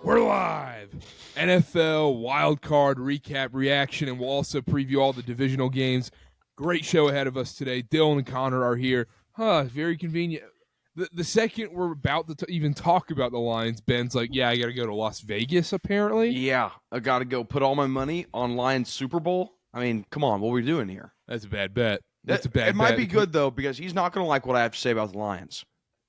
We're live. NFL wildcard recap reaction, and we'll also preview all the divisional games. Great show ahead of us today. Dylan and Connor are here. Very convenient. The second we're about to even talk about the Lions, Ben's like, yeah, I got to go to Las Vegas, apparently. Yeah, I got to go put all my money on Lions Super Bowl. I mean, come on, what are we doing here? That's a bad bet. That's a bad bet. It might be good, though, because he's not going to like what I have to say about the Lions.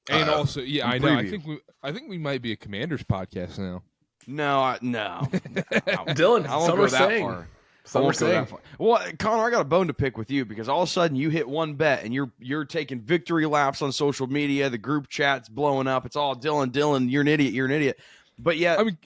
And also, yeah, I know. Preview. I think we might be a Commanders podcast now. No. Dylan, I won't some go are that saying. far. Some are saying. Well, Connor, I got a bone to pick with you because all of a sudden you hit one bet and you're taking victory laps on social media. The group chat's blowing up. It's all Dylan, you're an idiot. But yeah, I mean,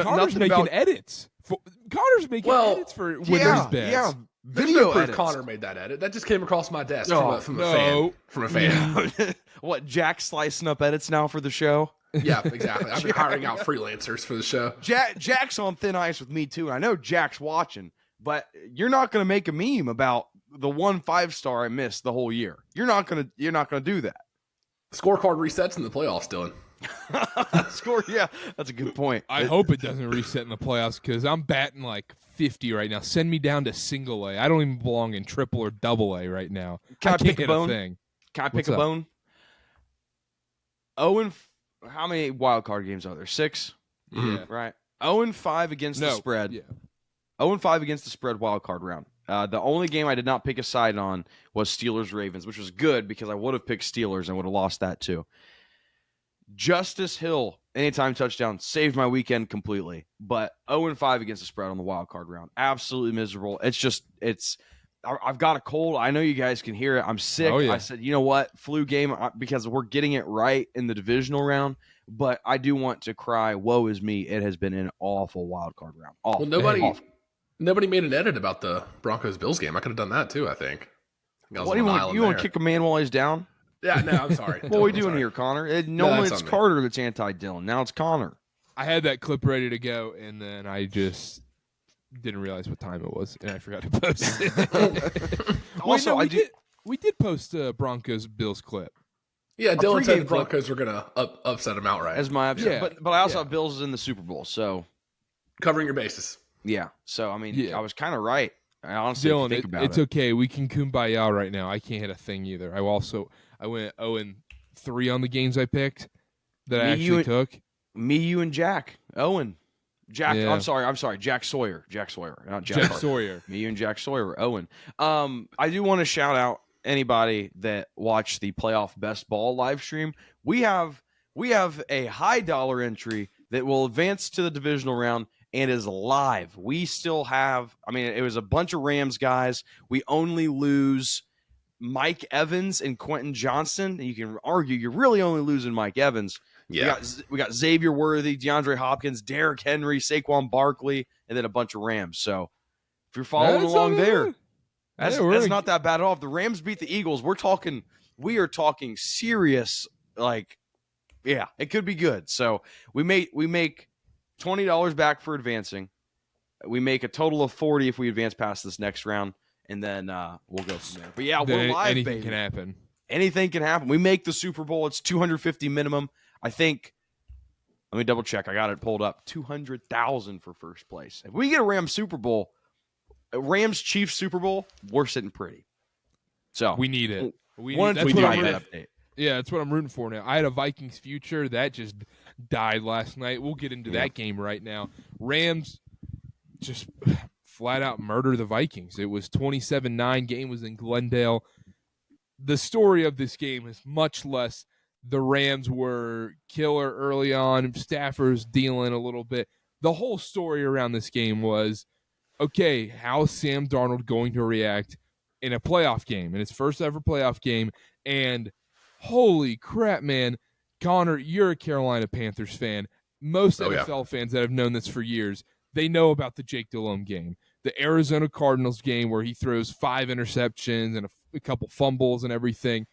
Connor's nothing making about edits. Connor's making edits for winners bets. Yeah, There's video no proof edits. Connor made that edit. That just came across my desk from a fan. Yeah. What, Jack slicing up edits now for the show? Yeah, exactly. I've been hiring out freelancers for the show. Jack's on thin ice with me too, and I know Jack's watching, but you're not going to make a meme about the 1 5-star I missed the whole year. You're not going to do that. Scorecard resets in the playoffs, Dylan. Yeah, that's a good point. I hope it doesn't reset in the playoffs because I'm batting like 50 right now. Send me down to single A. I don't even belong in triple or double A right now. Can I can't pick a hit bone? thing. Can I pick What's a up? bone? How many wild card games are there? 6? Yeah. Right. 0-5 against the spread. Yeah. 0-5 against the spread wild card round. The only game I did not pick a side on was Steelers-Ravens, which was good because I would have picked Steelers and would have lost that too. Justice Hill, anytime touchdown, saved my weekend completely. But 0-5 against the spread on the wild card round. Absolutely miserable. I've got a cold. I know you guys can hear it. I'm sick. Oh, yeah. I said, you know what? Flu game because we're getting it right in the divisional round. But I do want to cry. Woe is me. It has been an awful wild card round. Awful. Well, nobody made an edit about the Broncos-Bills game. I could have done that too, I think. What do you want? You want to kick a man while he's down? Yeah, no, I'm sorry. What are we doing here, Connor? Normally it's Karter that's anti-Dylan. Now it's Connor. I had that clip ready to go, and then I just didn't realize what time it was, and I forgot to post it. Also, we did post a Broncos-Bills clip. Yeah, Dylan said the pregame Broncos were going to upset him outright. as my upset. Yeah. But I also have Bills in the Super Bowl, so Covering your bases. yeah. So I mean, Yeah. I was kind of right. I honestly Dylan, think about it's it. okay. We can kumbaya right now. I can't hit a thing either. I went 0-3 on the games I picked that I actually took. Me, you, and Jack. Owen. Jack. Yeah. I'm sorry. Jack Sawyer. Not Jack. Jack Carter. Sawyer. Me, you, and Jack Sawyer. Owen. I do want to shout out anybody that watched the playoff best ball live stream. We have a high dollar entry that will advance to the divisional round and is live. We still have, it was a bunch of Rams guys. We only lose Mike Evans and Quentin Johnston. And you can argue you're really only losing Mike Evans. Yeah. We got Xavier Worthy, DeAndre Hopkins, Derrick Henry, Saquon Barkley, and then a bunch of Rams. So if you're following along there, that's not that bad at all. If the Rams beat the Eagles, we are talking serious, it could be good. So we make $20 back for advancing. We make a total of $40 if we advance past this next round, and then we'll go from there. But yeah, we're live, Anything baby. can happen. Anything can happen. We make the Super Bowl. It's $250 minimum. I think. Let me double check. I got it pulled up. $200,000 for first place. If we get a Rams Super Bowl, Rams Chiefs Super Bowl, we're sitting pretty. So We need it. Wanted That's to what tweet I'm that update. Yeah, that's what I'm rooting for now. I had a Vikings future that just died last night. We'll get into that game right now. Rams just flat out murder the Vikings. It was 27-9. Game was in Glendale. The story of this game is much less the Rams were killer early on. Stafford's dealing a little bit. The whole story around this game was, okay, how's Sam Darnold going to react in a playoff game, in his first ever playoff game? And holy crap, man. Connor, you're a Carolina Panthers fan. Most NFL fans that have known this for years, they know about the Jake Delhomme game. The Arizona Cardinals game where he throws 5 interceptions and a couple fumbles and everything.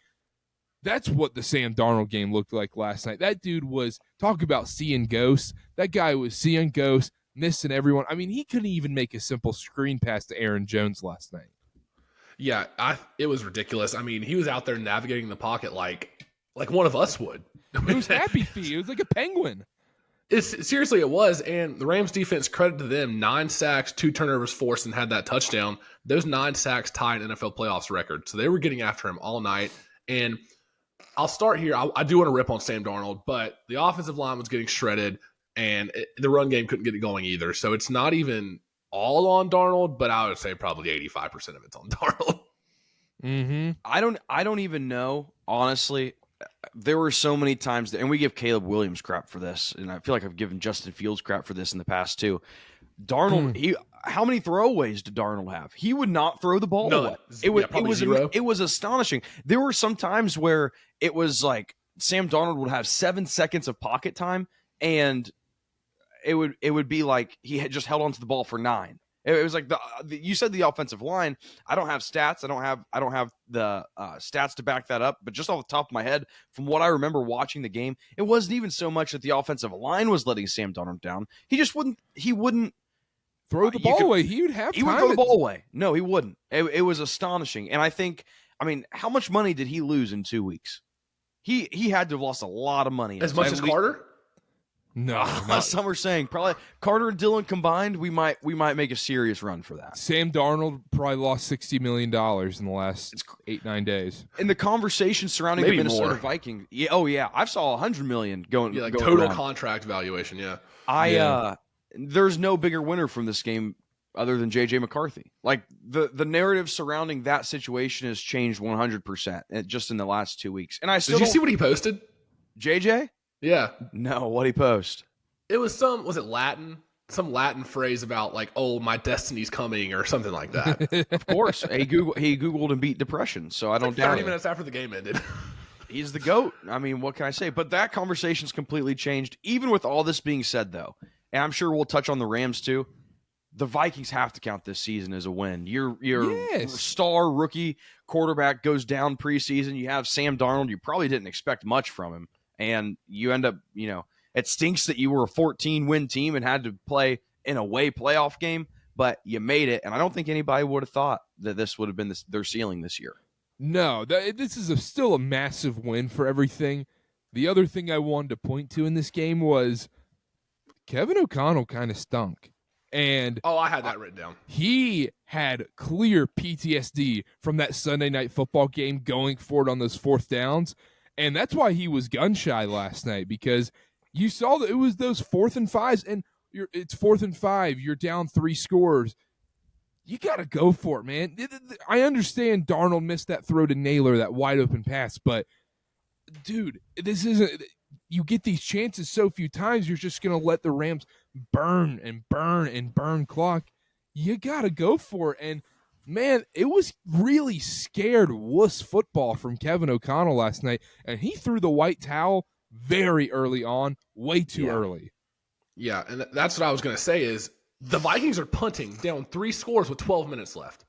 That's what the Sam Darnold game looked like last night. That dude was, talk about seeing ghosts. That guy was seeing ghosts, missing everyone. He couldn't even make a simple screen pass to Aaron Jones last night. Yeah, it was ridiculous. He was out there navigating the pocket like one of us would. It was happy feet. It was like a penguin. Seriously, it was. And the Rams defense, credit to them, 9 sacks, 2 turnovers forced, and had that touchdown. Those 9 sacks tied an NFL playoffs record. So they were getting after him all night. And I'll start here. I do want to rip on Sam Darnold, but the offensive line was getting shredded, and the run game couldn't get it going either. So it's not even all on Darnold, but I would say probably 85% of it's on Darnold. Mm-hmm. I don't even know, honestly. There were so many times, and we give Caleb Williams crap for this, and I feel like I've given Justin Fields crap for this in the past too. Darnold, how many throwaways did Darnold have? He would not throw the ball away. It was astonishing. There were some times where it was like Sam Darnold would have 7 seconds of pocket time, and it would be like he had just held onto the ball for 9. It was like you said the offensive line. I don't have stats. I don't have the stats to back that up. But just off the top of my head, from what I remember watching the game, it wasn't even so much that the offensive line was letting Sam Darnold down. He just wouldn't. He wouldn't throw the ball away. He would have. He would throw the ball away. No, he wouldn't. It was astonishing. And I mean, how much money did he lose in 2 weeks? He had to have lost a lot of money. As much as Karter? No, some are saying probably Karter and Dillon combined, we might make a serious run for that. Sam Darnold probably lost $60 million in the last 8-9 days. In the conversation surrounding the Minnesota Vikings, I saw $100 million going. Yeah, going total around. Contract valuation. Yeah, there's no bigger winner from this game other than JJ McCarthy. Like the narrative surrounding that situation has changed 100% just in the last 2 weeks. And did you see what he posted? JJ? Yeah. No, what'd he post? It was was it Latin? Some Latin phrase about like, oh, my destiny's coming or something like that. Of course. He Googled and beat depression, so I don't doubt 30 it. minutes after the game ended. He's the GOAT. I mean, what can I say? But that conversation's completely changed. Even with all this being said, though, and I'm sure we'll touch on the Rams too, the Vikings have to count this season as a win. Your star rookie quarterback goes down preseason. You have Sam Darnold. You probably didn't expect much from him. And you end up, it stinks that you were a 14-win team and had to play in a away playoff game, but you made it. And I don't think anybody would have thought that this would have been their ceiling this year. No, this is still a massive win for everything. The other thing I wanted to point to in this game was Kevin O'Connell kind of stunk. And I had that written down. He had clear PTSD from that Sunday Night Football game going forward on those 4th downs. And that's why he was gun shy last night, because you saw that it was those 4th and 5s, and it's 4th and 5. You're down 3 scores. You got to go for it, man. I understand Darnold missed that throw to Naylor, that wide open pass, but dude, this isn't. You get these chances so few times, you're just going to let the Rams burn and burn and burn clock. You got to go for it. And man, it was really scared wuss football from Kevin O'Connell last night, and he threw the white towel very early on, way too early. Yeah, and that's what I was going to say is the Vikings are punting down 3 scores with 12 minutes left.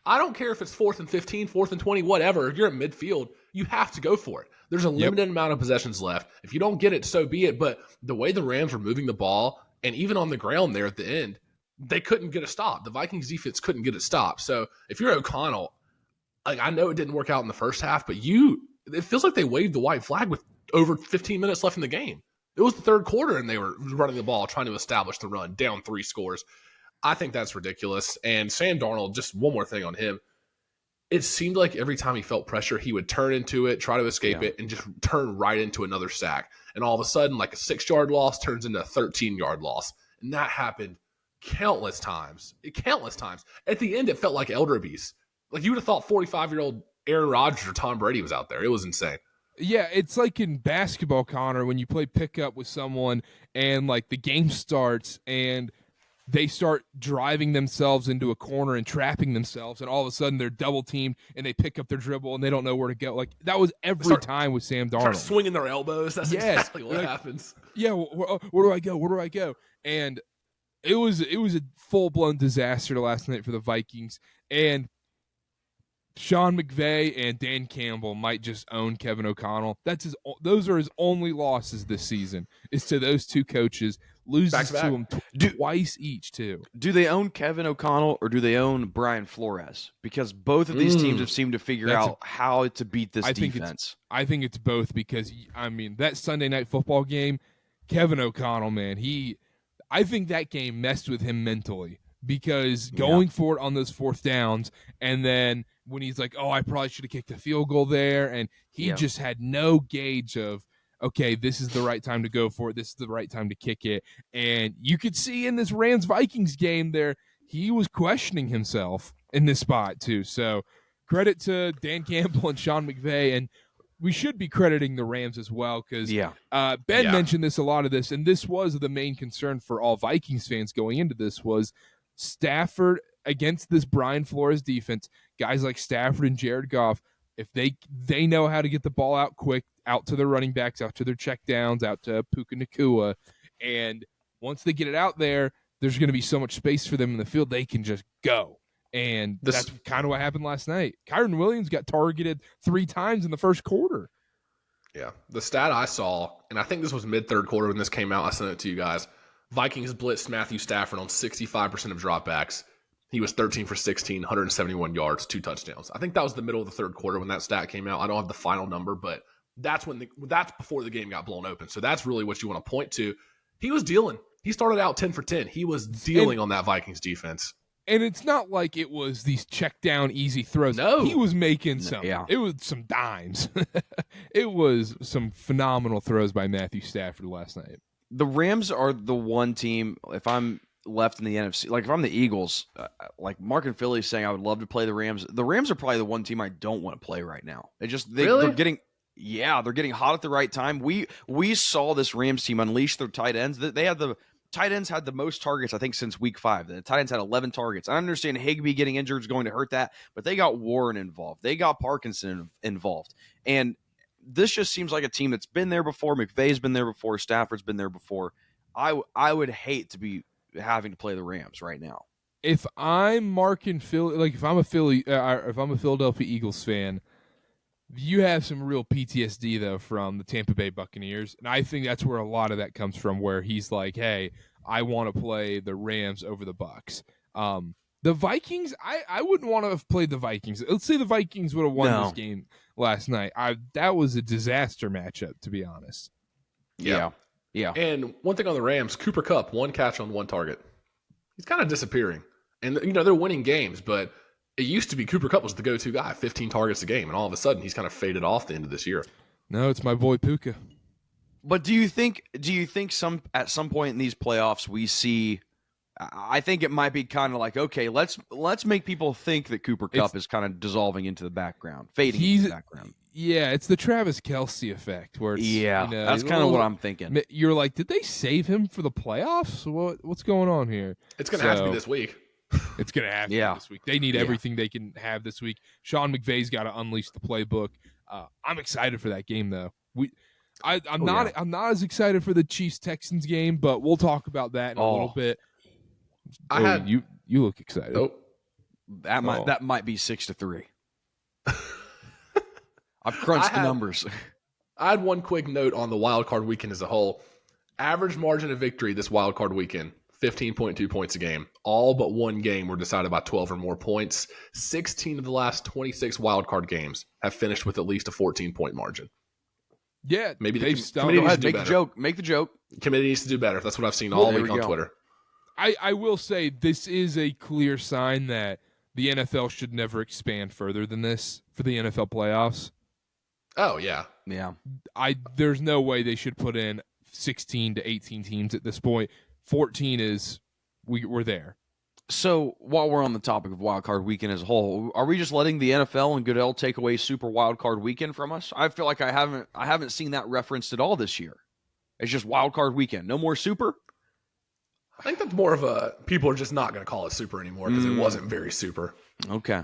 I don't care if it's 4th and 15, 4th and 20, whatever. If you're at midfield, you have to go for it. There's a limited amount of possessions left. If you don't get it, so be it. But the way the Rams were moving the ball, and even on the ground there at the end, they couldn't get a stop. The Vikings defense couldn't get a stop. So if you're O'Connell, like I know it didn't work out in the first half, but it feels like they waved the white flag with over 15 minutes left in the game. It was the 3rd quarter, and they were running the ball, trying to establish the run, down 3 scores. I think that's ridiculous. And Sam Darnold, just one more thing on him. It seemed like every time he felt pressure, he would turn into it, try to escape it, and just turn right into another sack. And all of a sudden, like a 6-yard loss turns into a 13-yard loss. And that happened countless times. At the end, it felt like elder abuse. Like you would have thought 45-year-old Aaron Rodgers or Tom Brady was out there. It was insane. Yeah, it's like in basketball, Connor, when you play pickup with someone and like the game starts and they start driving themselves into a corner and trapping themselves, and all of a sudden they're double teamed and they pick up their dribble and they don't know where to go. Like that was every time with Sam Darnold. Start swinging their elbows. That's exactly what happens. Yeah, where do I go? Where do I go? And it was a full-blown disaster last night for the Vikings. And Sean McVay and Dan Campbell might just own Kevin O'Connell. Those are his only losses this season, is to those two coaches. Loses to him twice each, too. Do they own Kevin O'Connell or do they own Brian Flores? Because both of these teams have seemed to figure out how to beat this defense. I think it's both because, I mean, that Sunday Night Football game, Kevin O'Connell, man, I think that game messed with him mentally because going for it on those fourth downs, and then when he's like, oh, I probably should have kicked a field goal there, and he just had no gauge of, okay, this is the right time to go for it. This is the right time to kick it. And you could see in this Rams-Vikings game there, he was questioning himself in this spot too. So credit to Dan Campbell and Sean McVay, and we should be crediting the Rams as well because Ben mentioned this, a lot of this, and this was the main concern for all Vikings fans going into this was Stafford against this Brian Flores defense. Guys like Stafford and Jared Goff, if they know how to get the ball out quick, out to their running backs, out to their check downs, out to Puka Nacua, and once they get it out there, there's going to be so much space for them in the field, they can just go. And that's kind of what happened last night. Kyron Williams got targeted 3 times in the first quarter. Yeah. The stat I saw, and I think this was mid-third quarter when this came out, I sent it to you guys. Vikings blitzed Matthew Stafford on 65% of dropbacks. He was 13 for 16, 171 yards, 2 touchdowns. I think that was the middle of the third quarter when that stat came out. I don't have the final number, but that's before the game got blown open. So that's really what you want to point to. He was dealing. He started out 10 for 10. He was dealing on that Vikings defense. And it's not like it was these check down easy throws. No. He was making some. Yeah. It was some dimes. It was some phenomenal throws by Matthew Stafford last night. The Rams are the one team, if I'm left in the NFC, like if I'm the Eagles, like Mark and Philly saying I would love to play the Rams. The Rams are probably the one team I don't want to play right now. They're getting hot at the right time. We saw this Rams team unleash their tight ends. They had the tight ends had the most targets, I think, since week 5. The tight ends had 11 targets. I understand Higbee getting injured is going to hurt that, but they got Warren involved. They got Parkinson involved. And this just seems like a team that's been there before. McVay's been there before. Stafford's been there before. I would hate to be having to play the Rams right now. If I'm Mark and Philly, like if I'm a Philadelphia Eagles fan, you have some real PTSD, though, from the Tampa Bay Buccaneers. And I think that's where a lot of that comes from, where he's like, hey, I want to play the Rams over the Bucs. The Vikings, I wouldn't want to have played the Vikings. Let's say the Vikings would have won this game last night. That was a disaster matchup, to be honest. Yeah. And one thing on the Rams, Cooper Kupp, 1 catch on 1 target. He's kind of disappearing. And, they're winning games, but it used to be Cooper Kupp was the go-to guy, 15 targets a game, and all of a sudden he's kind of faded off the end of this year. No, it's my boy Puka. But do you think at some point in these playoffs we see? I think it might be kind of like, okay, let's make people think that Cooper Kupp is kind of dissolving into the background, fading into the background. Yeah, it's the Travis Kelce effect, where it's, that's kind of what I'm thinking. You're like, did they save him for the playoffs? What's going on here? It's going to have to be this week. It's going to have to be this week. They need everything they can have this week. Sean McVay's got to unleash the playbook. I'm excited for that game, though. I'm not as excited for the Chiefs-Texans game, but we'll talk about that in a little bit. You look excited. Nope. That might be 6-3. I've crunched the numbers. I had one quick note on the wild card weekend as a whole. Average margin of victory this wild card weekend, 15.2 points a game. All but one game were decided by 12 or more points. 16 of the last 26 wild card games have finished with at least a 14-point margin. Yeah, maybe they've committee needs to do make better. the joke. Make the joke. Committee needs to do better. That's what I've seen all week on Twitter. I will say this is a clear sign that the NFL should never expand further than this for the NFL playoffs. Oh, yeah. Yeah. There's no way they should put in 16 to 18 teams at this point. 14 is we're there. So while we're on the topic of wild card weekend as a whole, are we just letting the NFL and Goodell take away Super Wild Card Weekend from us? I feel like I haven't seen that referenced at all this year. It's just Wild Card Weekend. No more Super? I think that's more of people are just not going to call it Super anymore because it wasn't very super. Okay.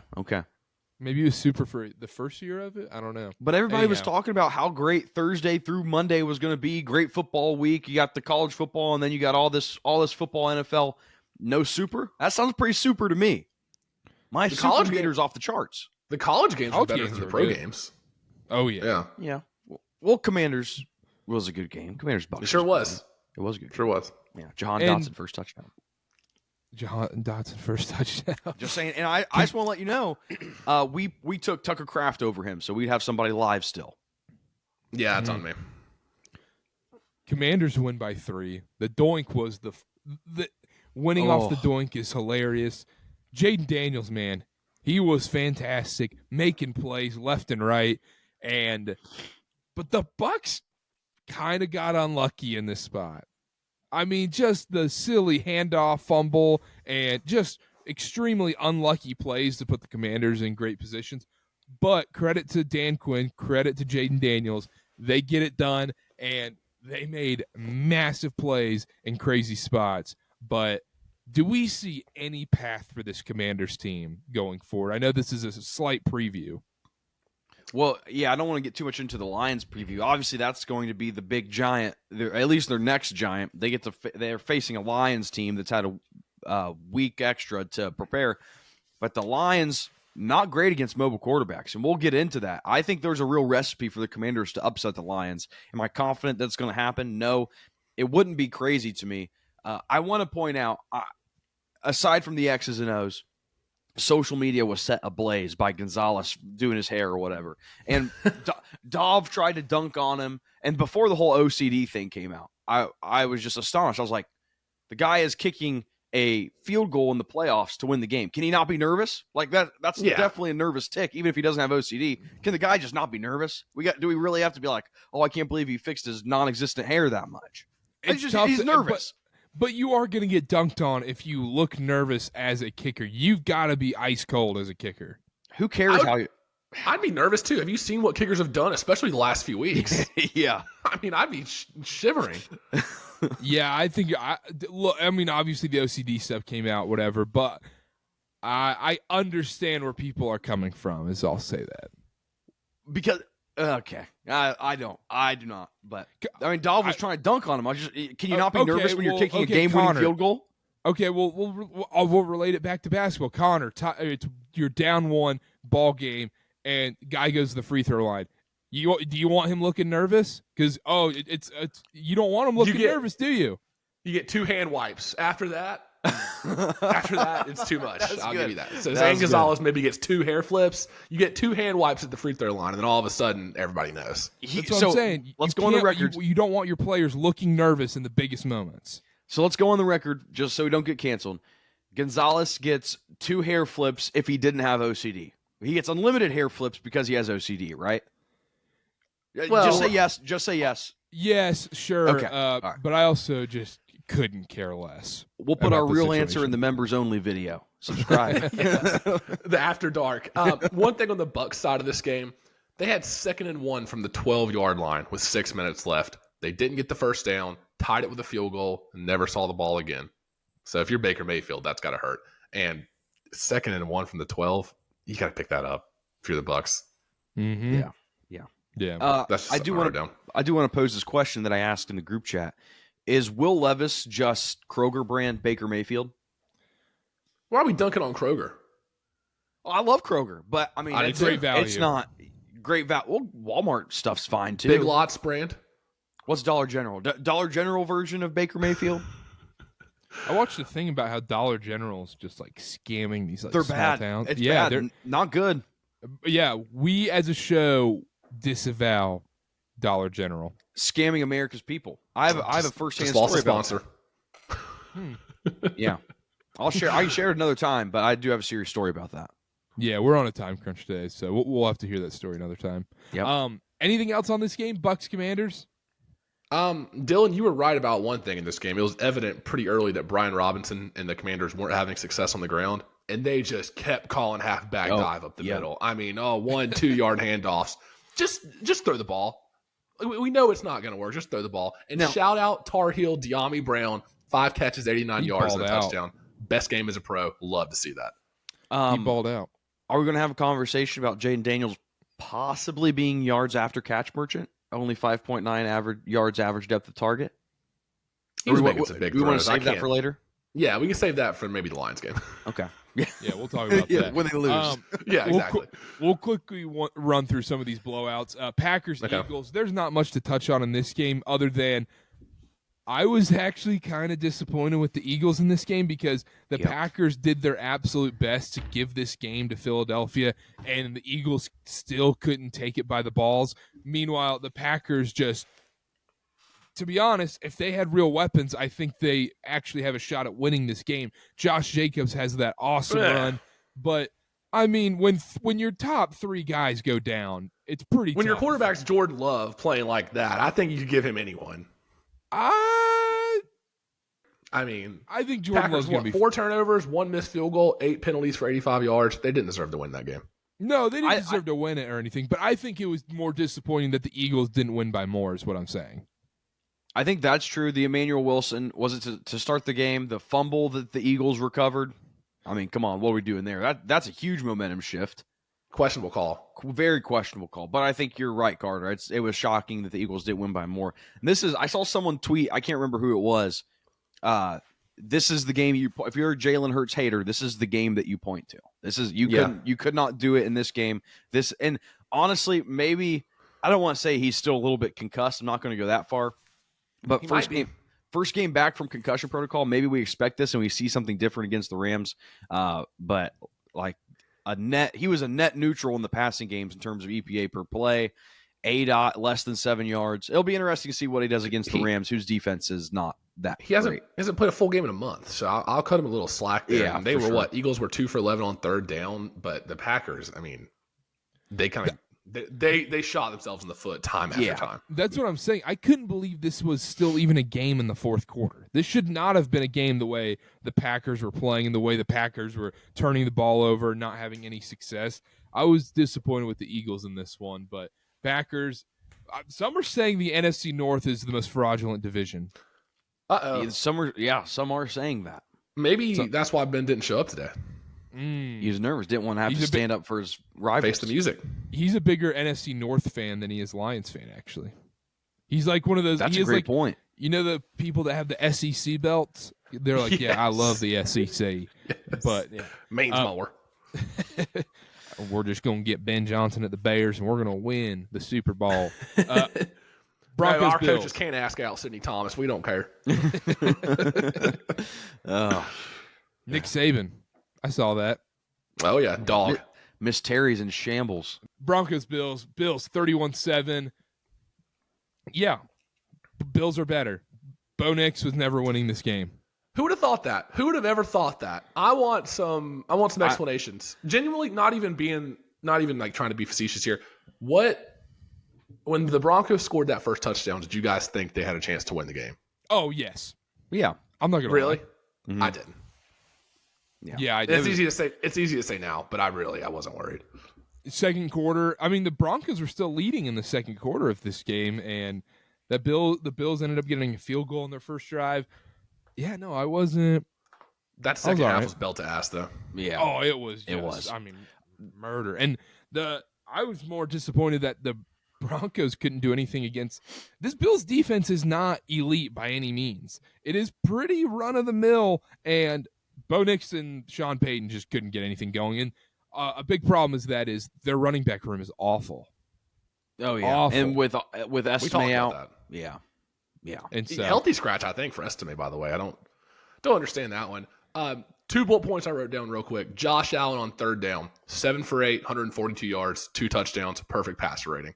Maybe it was super for the first year of it. I don't know. But everybody was talking about how great Thursday through Monday was going to be. Great football week. You got the college football, and then you got all this football, NFL. No super? That sounds pretty super to me. My college meter's off the charts. The college games are better than the pro games. Oh, yeah. Yeah. Well, Commanders was a good game. Commanders Bucks. It sure was. It was good. Sure was. Yeah. Jahan Dotson first touchdown. Just saying. And I just want to let you know, we took Tucker Kraft over him, so we'd have somebody live still. Yeah, it's on me. Commanders win by 3. The doink was the winning off the doink is hilarious. Jaden Daniels, man, he was fantastic, making plays left and right, but the Bucs kind of got unlucky in this spot. I mean, just the silly handoff, fumble, and just extremely unlucky plays to put the Commanders in great positions. But credit to Dan Quinn, credit to Jaden Daniels. They get it done, and they made massive plays in crazy spots. But do we see any path for this Commanders team going forward? I know this is a slight preview. Well, yeah, I don't want to get too much into the Lions preview. Obviously, that's going to be the big giant, at least their next giant. They're facing a Lions team that's had a week extra to prepare. But the Lions, not great against mobile quarterbacks, and we'll get into that. I think there's a real recipe for the Commanders to upset the Lions. Am I confident that's going to happen? No, it wouldn't be crazy to me. I want to point out, aside from the X's and O's, social media was set ablaze by Gonzalez doing his hair or whatever. And Dov tried to dunk on him. And before the whole OCD thing came out, I was just astonished. I was like, the guy is kicking a field goal in the playoffs to win the game. Can he not be nervous? Like that's definitely a nervous tick, even if he doesn't have OCD. Can the guy just not be nervous? Do we really have to be like, oh, I can't believe he fixed his non-existent hair that much? He's nervous. But you are going to get dunked on if you look nervous as a kicker. You've got to be ice cold as a kicker. Who cares how you... I'd be nervous, too. Have you seen what kickers have done, especially the last few weeks? Yeah. I mean, I'd be shivering. Yeah, I think... obviously the OCD stuff came out, whatever, but I understand where people are coming from, is I'll say that. Because... Okay, I do not. But I mean, Dov was trying to dunk on him. Can you not be nervous when you're kicking a game-winning field goal? Okay, well, we'll relate it back to basketball. Connor, you're down 1 ball game, and guy goes to the free throw line. Do you want him looking nervous? Because it's you don't want him looking nervous, do you? You get 2 hand wipes. After that, it's too much. I'll give you that. So Zane Gonzalez maybe gets 2 hair flips. You get 2 hand wipes at the free throw line, and then all of a sudden, everybody knows. That's what I'm saying. Let's go on the record. You don't want your players looking nervous in the biggest moments. So let's go on the record, just so we don't get canceled. Gonzalez gets 2 hair flips if he didn't have OCD. He gets unlimited hair flips because he has OCD, right? Well, just say yes. Just say yes. Yes, sure. Okay. Right. But I also just couldn't care less. We'll put our real answer in the members-only video. Subscribe. The After Dark. One thing on the Bucs side of this game, they had 2nd and 1 from the 12-yard line with 6 minutes left. They didn't get the first down, tied it with a field goal, and never saw the ball again. So if you're Baker Mayfield, that's got to hurt. And 2nd and 1 from the 12, you got to pick that up if you're the Bucs. Mm-hmm. Yeah. I do want to pose this question that I asked in the group chat. Is Will Levis just Kroger brand Baker Mayfield? Why are we dunking on Kroger? Oh, I love Kroger, but I mean, it's great value. It's not great value. Well, Walmart stuff's fine too. Big Lots brand. What's Dollar General? Dollar General version of Baker Mayfield? I watched a thing about how Dollar General is just like scamming these they're small bad. towns. It's bad. They're not good. Yeah, we as a show disavow Dollar General. Scamming America's people. I have a first-hand story about sponsor. Yeah. I can share it another time, but I do have a serious story about that. Yeah, we're on a time crunch today, so we'll have to hear that story another time. Yep. Anything else on this game? Bucs Commanders? Dylan, you were right about one thing in this game. It was evident pretty early that Brian Robinson and the Commanders weren't having success on the ground, and they just kept calling halfback dive up the middle. I mean, 1-2 yard handoffs. Just throw the ball. We know it's not going to work. Just throw the ball. And shout out Tar Heel De'Ami Brown, 5 catches, 89 yards, and a touchdown. Best game as a pro. Love to see that. He balled out. Are we going to have a conversation about Jaden Daniels possibly being yards after catch merchant? Only 5.9 yards average depth of target? He was making some big throws. We want to save that for later? Yeah, we can save that for maybe the Lions game. Okay. Yeah, we'll talk about that. When they lose. Yeah, exactly. We'll quickly run through some of these blowouts. Packers, Eagles, there's not much to touch on in this game other than I was actually kind of disappointed with the Eagles in this game because the Packers did their absolute best to give this game to Philadelphia, and the Eagles still couldn't take it by the balls. Meanwhile, the Packers just to be honest, if they had real weapons, I think they actually have a shot at winning this game. Josh Jacobs has that awesome run, but I mean, when your top 3 guys go down, it's pretty When tough. your quarterback's Jordan Love playing like that, I think you could give him anyone. I think Jordan Love's going to be 4 turnovers, 1 missed field goal, 8 penalties for 85 yards. They didn't deserve to win that game. No, they didn't deserve to win it or anything, but I think it was more disappointing that the Eagles didn't win by more is what I'm saying. I think that's true. The Emmanuel Wilson, was it to start the game, the fumble that the Eagles recovered? I mean, come on, what are we doing there? That's a huge momentum shift. Questionable call. Very questionable call. But I think you're right, Carter. It was shocking that the Eagles didn't win by more. And I saw someone tweet, I can't remember who it was. This is the game if you're a Jalen Hurts hater, this is the game that you point to. This is you could not do it in this game. And honestly, maybe I don't want to say he's still a little bit concussed. I'm not going to go that far. But first game back from concussion protocol, maybe we expect this and we see something different against the Rams. But like he was a net neutral in the passing games in terms of EPA per play, ADOT less than 7 yards. It'll be interesting to see what he does against the Rams, whose defense is not that He hasn't played a full game in a month, so I'll cut him a little slack there. Yeah, and they were sure. Eagles were 2 for 11 on 3rd down, but the Packers, I mean, they kind of they shot themselves in the foot time after time. That's what I'm saying. I couldn't believe this was still even a game in the 4th quarter. This should not have been a game the way the Packers were playing and the way the Packers were turning the ball over, not having any success. I was disappointed with the Eagles in this one, but Packers, some are saying the NFC North is the most fraudulent division. Some are saying that. Maybe that's why Ben didn't show up today. He was nervous, didn't want to have to stand up for his rivals. Face the music. He's a bigger NFC North fan than he is Lions fan, actually. He's like one of those. That's a great point. You know the people that have the SEC belts? They're like, I love the SEC. Yes. But Maine's more. We're just going to get Ben Johnson at the Bears, and we're going to win the Super Bowl. Broncos, our Bills. coaches can't ask out Sidney Thomas. We don't care. Nick Saban. I saw that. Oh, yeah. Dog. Miss Terry's in shambles. Broncos, Bills. Bills 31-7. Yeah. Bills are better. Bo Nix was never winning this game. Who would have thought that? Who would have ever thought that? I want some explanations. Genuinely, not even like trying to be facetious here. When the Broncos scored that first touchdown, did you guys think they had a chance to win the game? Oh, yes. Yeah. I'm not going to Really? Mm-hmm. I didn't. Yeah, it's easy to say. It's easy to say now, but I wasn't worried. Second quarter, I mean, the Broncos were still leading in the second quarter of this game, and the Bills ended up getting a field goal in their first drive. Yeah, no, I wasn't. That second half was belt to ass, though. Yeah. Oh, it was. I mean, murder. And I was more disappointed that the Broncos couldn't do anything against this. Bills defense is not elite by any means. It is pretty run of the mill, and Bo Nix and Sean Payton just couldn't get anything going. And a big problem is their running back room is awful. Oh yeah, awful. And with Estime out, yeah. And so, healthy scratch, I think, for Estime. By the way, I don't understand that one. 2 bullet points I wrote down real quick. Josh Allen on 3rd down, 7 for 8, 142 yards, 2 touchdowns, perfect passer rating.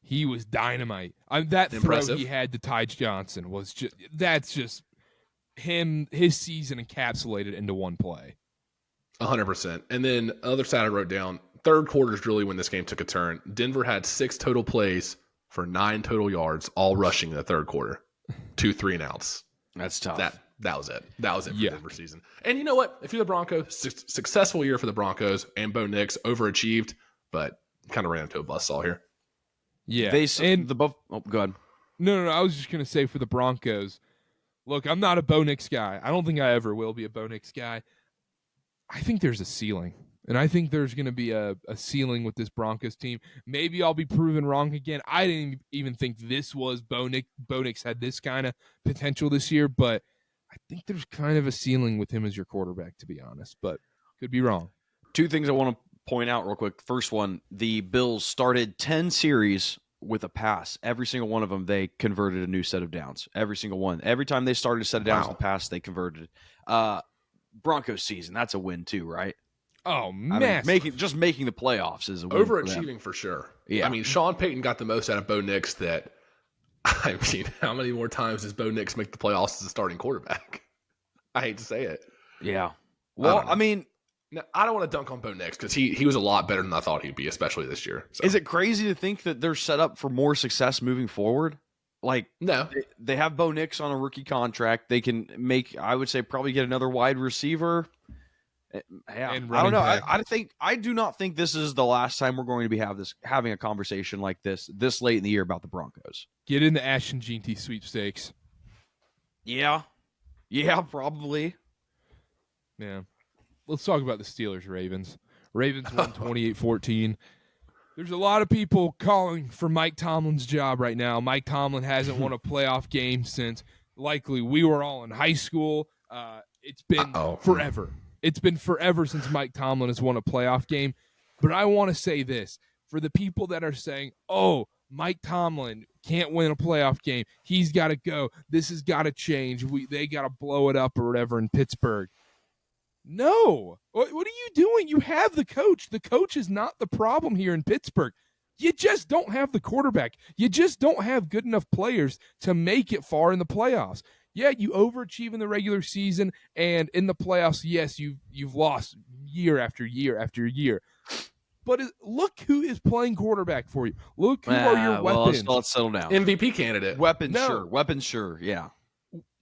He was dynamite. That Impressive. throw he had to Ty Johnson was just him. His season encapsulated into one play. 100%. And then other side I wrote down, 3rd quarter is really when this game took a turn. Denver had 6 total plays for 9 total yards, all rushing in the 3rd quarter. 2 3-and-outs. That's tough. That was it. That was it for Denver season. And you know what? If you're the Broncos, successful year for the Broncos, and Bo Nix overachieved, but kind of ran into a buzzsaw here. Yeah. Go ahead. No. I was just going to say for the Broncos, look, I'm not a Bo Nix guy. I don't think I ever will be a Bo Nix guy. I think there's a ceiling, and I think there's going to be a ceiling with this Broncos team. Maybe I'll be proven wrong again. I didn't even think this was Bo Nix. Bo Nix had this kind of potential this year, but I think there's kind of a ceiling with him as your quarterback, to be honest, but could be wrong. 2 things I want to point out real quick. First one, the Bills started 10 series with a pass. Every single one of them, they converted a new set of downs. Every single one. Every time they started a set of downs in the pass, they converted. Broncos season, that's a win too, right? Oh, man. Making the playoffs is a win. Overachieving for sure. Yeah. I mean, Sean Payton got the most out of Bo Nix that I mean, how many more times does Bo Nix make the playoffs as a starting quarterback? I hate to say it. Yeah. Well, I mean, no, I don't want to dunk on Bo Nix because he was a lot better than I thought he'd be, especially this year. So. Is it crazy to think that they're set up for more success moving forward? Like, no, they have Bo Nix on a rookie contract. They can make, I would say, probably get another wide receiver. Yeah, I don't know. I do not think this is the last time we're going to be having a conversation like this late in the year about the Broncos. Get in the Ashton Jeanty sweepstakes. Yeah, probably. Yeah. Let's talk about the Steelers-Ravens. Ravens won 28-14. There's a lot of people calling for Mike Tomlin's job right now. Mike Tomlin hasn't won a playoff game since likely we were all in high school. It's been forever. It's been forever since Mike Tomlin has won a playoff game. But I want to say this. For the people that are saying, oh, Mike Tomlin can't win a playoff game. He's got to go. This has got to change. They got to blow it up or whatever in Pittsburgh. No. What are you doing? You have the coach. The coach is not the problem here in Pittsburgh. You just don't have the quarterback. You just don't have good enough players to make it far in the playoffs. Yeah, you overachieve in the regular season, and in the playoffs, yes, you've lost year after year after year. But look who is playing quarterback for you. Look who are your weapons. Let's settle down. MVP candidate. Weapons, sure, yeah.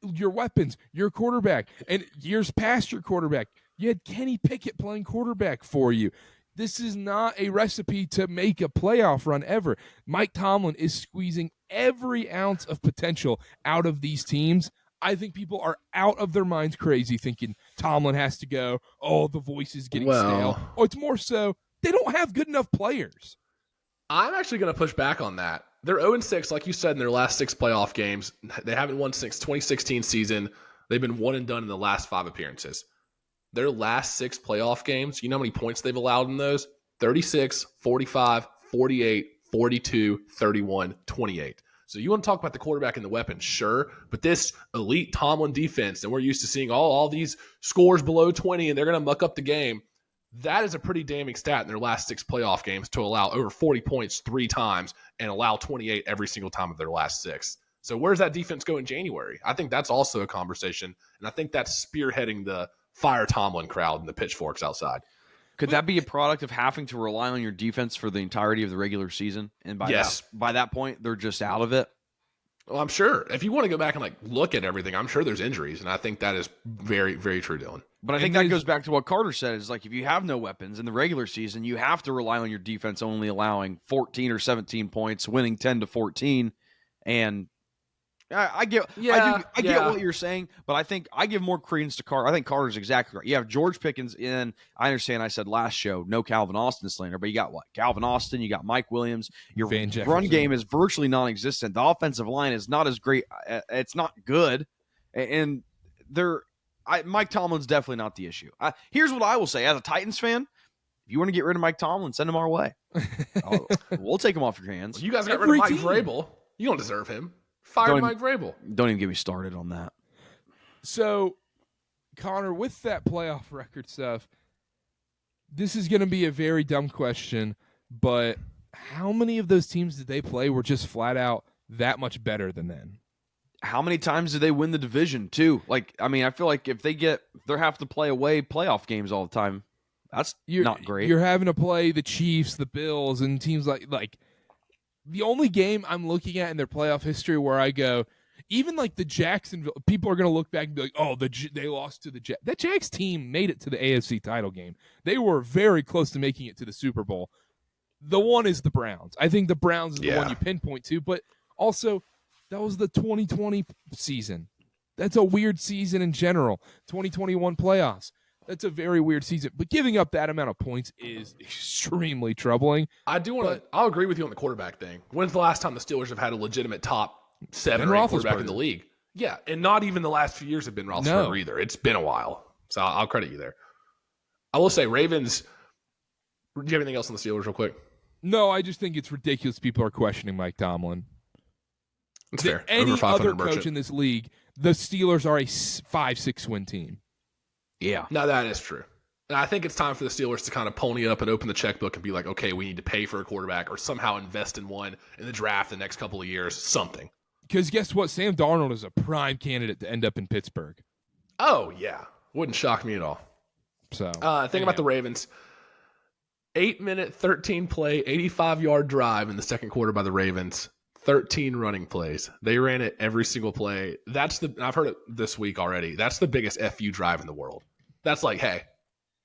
Your weapons, your quarterback, and years past your quarterback. You had Kenny Pickett playing quarterback for you. This is not a recipe to make a playoff run ever. Mike Tomlin is squeezing every ounce of potential out of these teams. I think people are out of their minds crazy thinking Tomlin has to go. Oh, the voice is getting stale. Oh, it's more so they don't have good enough players. I'm actually going to push back on that. They're 0-6, like you said, in their last 6 playoff games. They haven't won since 2016 season. They've been one and done in the last 5 appearances. Their last 6 playoff games, you know how many points they've allowed in those? 36, 45, 48, 42, 31, 28. So you want to talk about the quarterback and the weapon, sure, but this elite Tomlin defense, and we're used to seeing all these scores below 20, and they're going to muck up the game. That is a pretty damning stat in their last 6 playoff games to allow over 40 points 3 times and allow 28 every single time of their last 6. So where's that defense go in January? I think that's also a conversation, and I think that's spearheading the fire Tomlin crowd and the pitchforks outside. Could that be a product of having to rely on your defense for the entirety of the regular season? And by that point, they're just out of it? Well, I'm sure. If you want to go back and look at everything, I'm sure there's injuries, and I think that is very, very true, Dylan. But I think that goes back to what Karter said, is if you have no weapons in the regular season, you have to rely on your defense only allowing 14 or 17 points, winning 10-14, and I get what you're saying, but I think I give more credence to Karter. I think Carter's exactly right. You have George Pickens in. I understand I said last show, no Calvin Austin slander, but you got what? Calvin Austin, you got Mike Williams. Your run game is virtually non-existent. The offensive line is not as great. It's not good. And Mike Tomlin's definitely not the issue. Here's what I will say. As a Titans fan, if you want to get rid of Mike Tomlin, send him our way. We'll take him off your hands. Well, you guys got rid of Mike Vrabel. You don't deserve him. Fire Mike Vrabel. Don't even get me started on that. So, Connor, with that playoff record stuff, this is going to be a very dumb question, but how many of those teams did they play were just flat out that much better than them? How many times did they win the division, too? I feel like if they have to play away playoff games all the time, that's not great. You're having to play the Chiefs, the Bills, and teams like the only game I'm looking at in their playoff history where I go, even the Jacksonville, people are going to look back and be like, oh, they lost to the Jets. That Jags team made it to the AFC title game. They were very close to making it to the Super Bowl. The one is the Browns. I think the Browns is the one you pinpoint to, but also that was the 2020 season. That's a weird season in general. 2021 playoffs. That's a very weird season. But giving up that amount of points is extremely troubling. I'll agree with you on the quarterback thing. When's the last time the Steelers have had a legitimate top 7 or 8 quarterback in the league? Yeah, and not even the last few years have been Roethlisberger either. It's been a while. So I'll credit you there. I will say, Ravens, do you have anything else on the Steelers real quick? No, I just think it's ridiculous people are questioning Mike Tomlin. It's fair. Any other coach in this league, the Steelers are a 5-6 win team. Yeah. No, that is true. And I think it's time for the Steelers to kind of pony up and open the checkbook and be like, okay, we need to pay for a quarterback or somehow invest in one in the draft the next couple of years, something. Because guess what? Sam Darnold is a prime candidate to end up in Pittsburgh. Oh, yeah. Wouldn't shock me at all. So, think about the Ravens. 8-minute, 13-play, 85-yard drive in the second quarter by the Ravens. 13 running plays. They ran it every single play. I've heard it this week already. That's the biggest FU drive in the world. That's like, hey,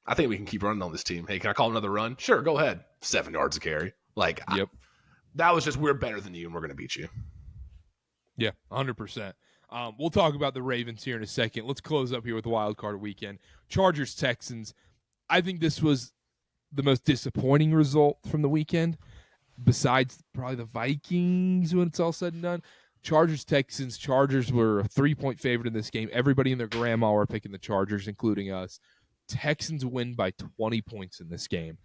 I think we can keep running on this team. Hey, can I call another run? Sure, go ahead. 7 yards a carry. Like, yep. That was just, we're better than you and we're going to beat you. Yeah, 100%. We'll talk about the Ravens here in a second. Let's close up here with the wild card weekend. Chargers, Texans. I think this was the most disappointing result from the weekend, besides probably the Vikings when it's all said and done. Chargers, Texans. Chargers were a 3-point favorite in this game. Everybody and their grandma were picking the Chargers, including us. Texans win by 20 points in this game.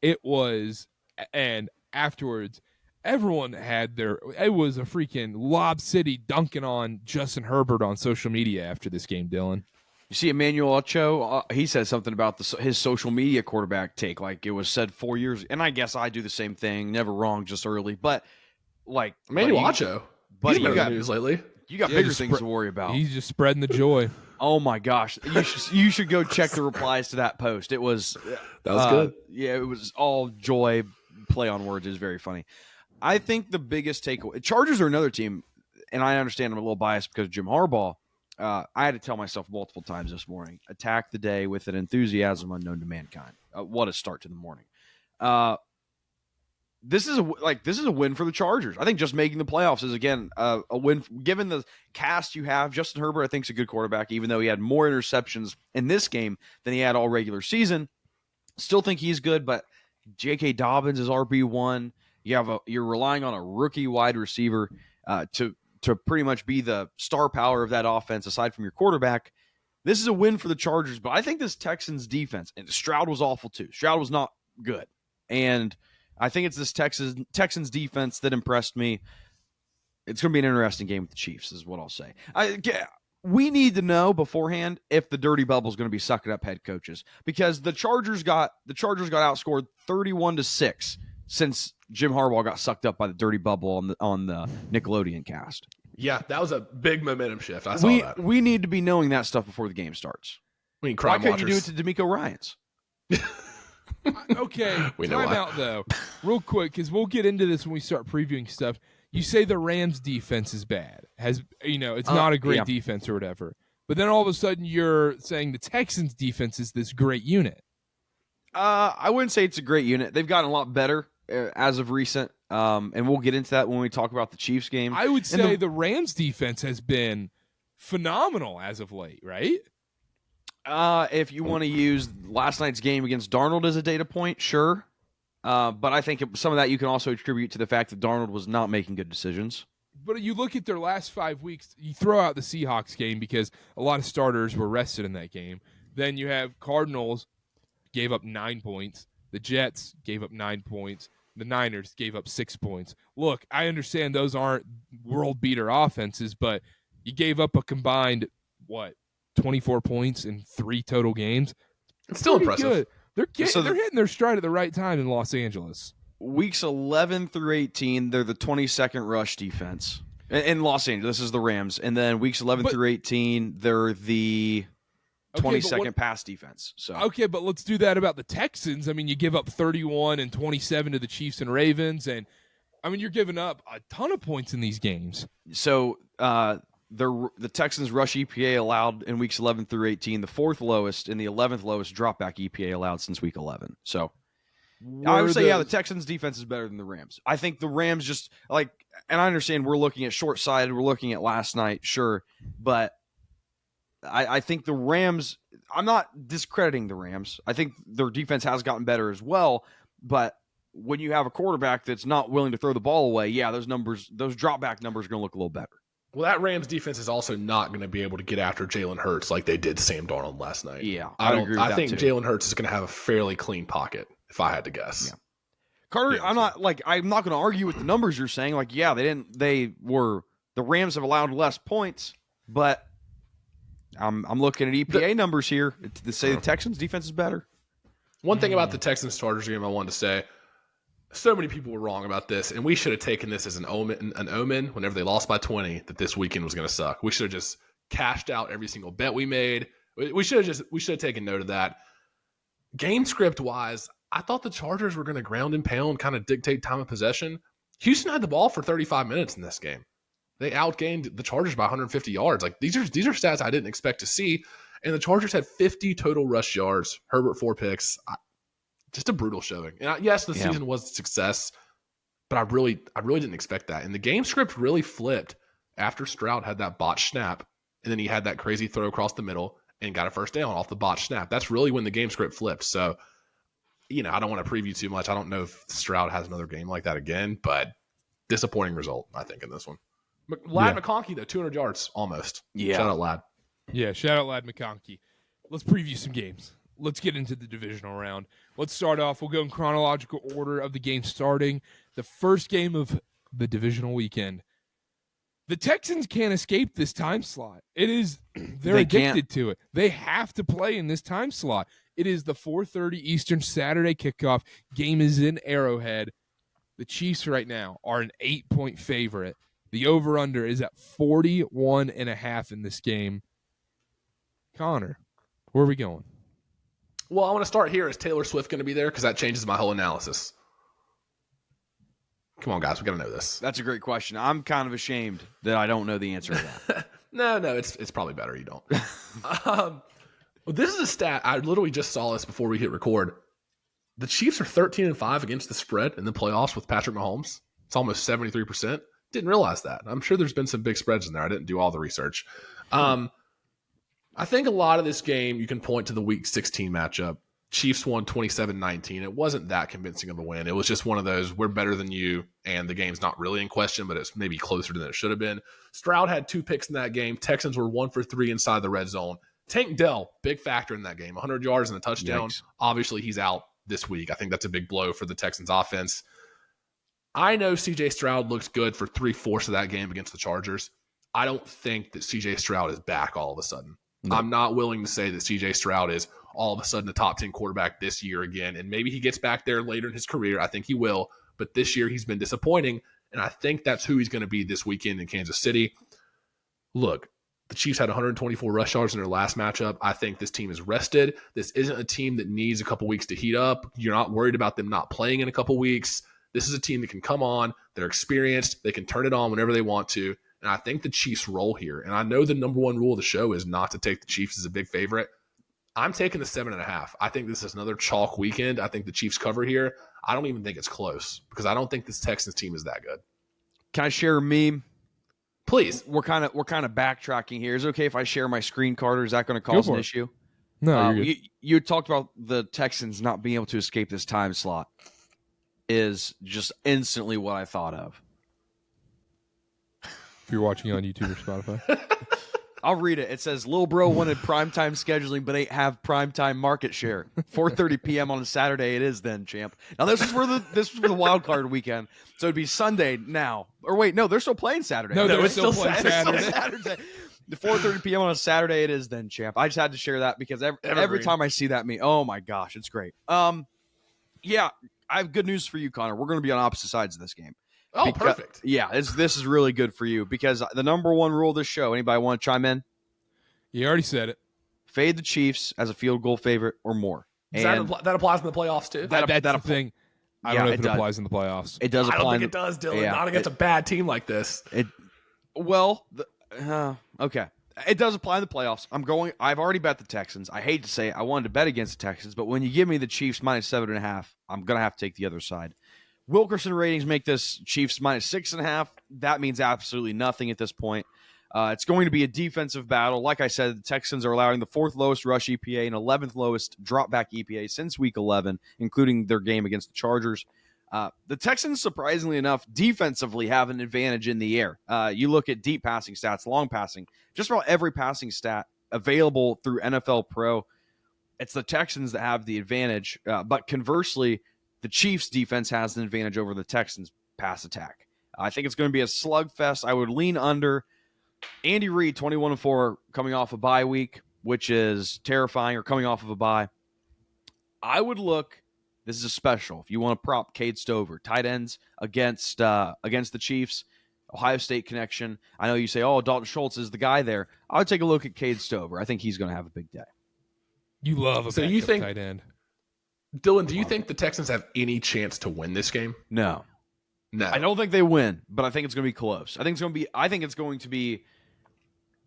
It was, and afterwards, everyone had it was a freaking Lob City dunking on Justin Herbert on social media after this game, Dylan. You see Emmanuel Ocho, he said something about his social media quarterback take, like it was said 4 years, and I guess I do the same thing, never wrong, just early, but like Emmanuel Ocho, but you got news lately. You got bigger things to worry about. He's just spreading the joy. Oh my gosh, you should go check the replies to that post. That was good. Yeah, it was all joy, play on words. It was very funny. I think the biggest takeaway, Chargers are another team, and I understand I'm a little biased because of Jim Harbaugh. I had to tell myself multiple times this morning, attack the day with an enthusiasm unknown to mankind. What a start to the morning. This is a win for the Chargers. I think just making the playoffs is, again, a win. Given the cast you have, Justin Herbert, I think, is a good quarterback, even though he had more interceptions in this game than he had all regular season. Still think he's good, but J.K. Dobbins is RB1. You're relying on a rookie wide receiver to pretty much be the star power of that offense aside from your quarterback. This is a win for the Chargers, but I think this Texans defense, and Stroud was awful too. Stroud was not good. And I think it's this Texans defense that impressed me. It's going to be an interesting game with the Chiefs, is what I'll say. We need to know beforehand if the dirty bubble is going to be sucking up head coaches, because the Chargers got outscored 31-6 since Jim Harbaugh got sucked up by the dirty bubble on the Nickelodeon cast. Yeah, that was a big momentum shift. I saw that. We need to be knowing that stuff before the game starts. I mean, why can't you do it to D'Amico Ryans? Okay, time out though, real quick, because we'll get into this when we start previewing stuff. You say the Rams defense is bad, it's not a great defense or whatever, but then all of a sudden you're saying the Texans defense is this great unit. I wouldn't say it's a great unit. They've gotten a lot better as of recent, and we'll get into that when we talk about the Chiefs game. I would say the Rams defense has been phenomenal as of late, right? If you want to use last night's game against Darnold as a data point, sure. But I think some of that you can also attribute to the fact that Darnold was not making good decisions. But you look at their last 5 weeks, you throw out the Seahawks game because a lot of starters were rested in that game. Then you have Cardinals gave up 9 points. The Jets gave up 9 points. The Niners gave up 6 points. Look, I understand those aren't world-beater offenses, but you gave up a combined, 24 points in 3 total games? It's still impressive. Good. They're hitting their stride at the right time in Los Angeles. Weeks 11 through 18, they're the 22nd rush defense. In Los Angeles, this is the Rams. And then weeks 11 through 18, they're the 22nd pass defense. Okay, but let's do that about the Texans. I mean, you give up 31 and 27 to the Chiefs and Ravens, and I mean, you're giving up a ton of points in these games. So the Texans rush EPA allowed in weeks 11 through 18, the 4th lowest and the 11th lowest dropback EPA allowed since week 11. So I would say, the Texans defense is better than the Rams. I think the Rams just and I understand we're looking at short-sighted, we're looking at last night, sure, but I think the Rams, I'm not discrediting the Rams. I think their defense has gotten better as well, but when you have a quarterback that's not willing to throw the ball away, those drop back numbers are going to look a little better. Well, that Rams defense is also not going to be able to get after Jalen Hurts like they did Sam Darnold last night. Yeah, I think Jalen Hurts is going to have a fairly clean pocket, if I had to guess. Yeah. Carter, I'm not going to argue with the numbers you're saying. The Rams have allowed less points, but I'm looking at EPA numbers here to say the Texans defense is better. One thing about the Texans Chargers game I wanted to say, So many people were wrong about this, and we should have taken this as an omen whenever they lost by 20 that this weekend was going to suck. We should have just cashed out every single bet we made. We should have taken note of that. Game script wise, I thought the Chargers were going to ground and pound, kind of dictate time of possession. Houston had the ball for 35 minutes in this game. They outgained the Chargers by 150 yards. Like these are stats I didn't expect to see. And the Chargers had 50 total rush yards. Herbert 4 picks. Just a brutal showing. And yes, the season was a success, but I really didn't expect that. And the game script really flipped after Stroud had that botched snap, and then he had that crazy throw across the middle and got a first down off the botched snap. That's really when the game script flipped. So, I don't want to preview too much. I don't know if Stroud has another game like that again, but disappointing result, I think, in this one. Lad McConkey, though, 200 yards almost. Yeah. Shout out, Lad. Yeah, shout out Lad McConkey. Let's preview some games. Let's get into the divisional round. Let's start off. We'll go in chronological order of the game starting. The first game of the divisional weekend. The Texans can't escape this time slot. They're addicted to it. They have to play in this time slot. It is the 4:30 Eastern Saturday kickoff. Game is in Arrowhead. The Chiefs right now are an 8-point favorite. The over-under is at 41.5 in this game. Connor, where are we going? Well, I want to start here. Is Taylor Swift going to be there? Because that changes my whole analysis. Come on, guys. We got to know this. That's a great question. I'm kind of ashamed that I don't know the answer to that. No, it's probably better you don't. Well, this is a stat. I literally just saw this before we hit record. The Chiefs are 13-5 against the spread in the playoffs with Patrick Mahomes. It's almost 73%. Didn't realize that. I'm sure there's been some big spreads in there. I didn't do all the research. I think a lot of this game, you can point to the Week 16 matchup. Chiefs won 27-19. It wasn't that convincing of a win. It was just one of those, we're better than you, and the game's not really in question, but it's maybe closer than it should have been. Stroud had 2 picks in that game. Texans were 1 for 3 inside the red zone. Tank Dell, big factor in that game. 100 yards and a touchdown. Yikes. Obviously, he's out this week. I think that's a big blow for the Texans offense. I know C.J. Stroud looked good for 3/4 of that game against the Chargers. I don't think that C.J. Stroud is back all of a sudden. No. I'm not willing to say that C.J. Stroud is all of a sudden a top 10 quarterback this year again. And maybe he gets back there later in his career. I think he will. But this year he's been disappointing. And I think that's who he's going to be this weekend in Kansas City. Look, the Chiefs had 124 rush yards in their last matchup. I think this team is rested. This isn't a team that needs a couple weeks to heat up. You're not worried about them not playing in a couple weeks. This is a team that can come on. They're experienced. They can turn it on whenever they want to. And I think the Chiefs roll here. And I know the number one rule of the show is not to take the Chiefs as a big favorite. I'm taking the 7.5. I think this is another chalk weekend. I think the Chiefs cover here. I don't even think it's close because I don't think this Texans team is that good. Can I share a meme? Please. We're kind of backtracking here. Is it okay if I share my screen, Carter? Is that going to cause an issue? No, you're good. You talked about the Texans not being able to escape this time slot. Is just instantly what I thought of. If you're watching on YouTube or Spotify. I'll read it. It says, Lil Bro wanted primetime scheduling, but ain't have primetime market share. 4:30 p.m. on a Saturday it is then, champ. Now, this was for the wild card weekend. So it'd be Sunday now. Or wait, no, they're still playing Saturday. No, they're still playing Saturday. The 4:30 p.m. on a Saturday it is then, champ. I just had to share that because every time I see that meme, oh my gosh, it's great. Yeah, I have good news for you, Connor. We're going to be on opposite sides of this game. Oh, perfect. Yeah, this is really good for you because the number one rule of this show, anybody want to chime in? You already said it. Fade the Chiefs as a field goal favorite or more. That applies in the playoffs, too? That's the thing. I don't know if it applies in the playoffs. It does apply. I don't think it does, Dylan. Yeah, Not against a bad team like this. Okay. It does apply in the playoffs. I've already bet the Texans. I hate to say it. I wanted to bet against the Texans, but when you give me the Chiefs minus 7.5, I'm going to have to take the other side. Wilkerson ratings make this Chiefs minus 6.5. That means absolutely nothing at this point. It's going to be a defensive battle. Like I said, the Texans are allowing the 4th lowest rush EPA and 11th lowest drop back EPA since week 11, including their game against the Chargers. The Texans, surprisingly enough, defensively have an advantage in the air. You look at deep passing stats, long passing, just about every passing stat available through NFL Pro. It's the Texans that have the advantage. But conversely, the Chiefs' defense has an advantage over the Texans' pass attack. I think it's going to be a slugfest. I would lean under. Andy Reid, 21-4, coming off a bye week, which is terrifying, or coming off of a bye. I would look This is a special. If you want to prop Cade Stover, tight ends against the Chiefs, Ohio State connection. I know you say, oh, Dalton Schultz is the guy there. I would take a look at Cade Stover. I think he's going to have a big day. You love a tight end. Dylan, do you think the Texans have any chance to win this game? No. I don't think they win, but I think it's going to be close. I think it's going to be.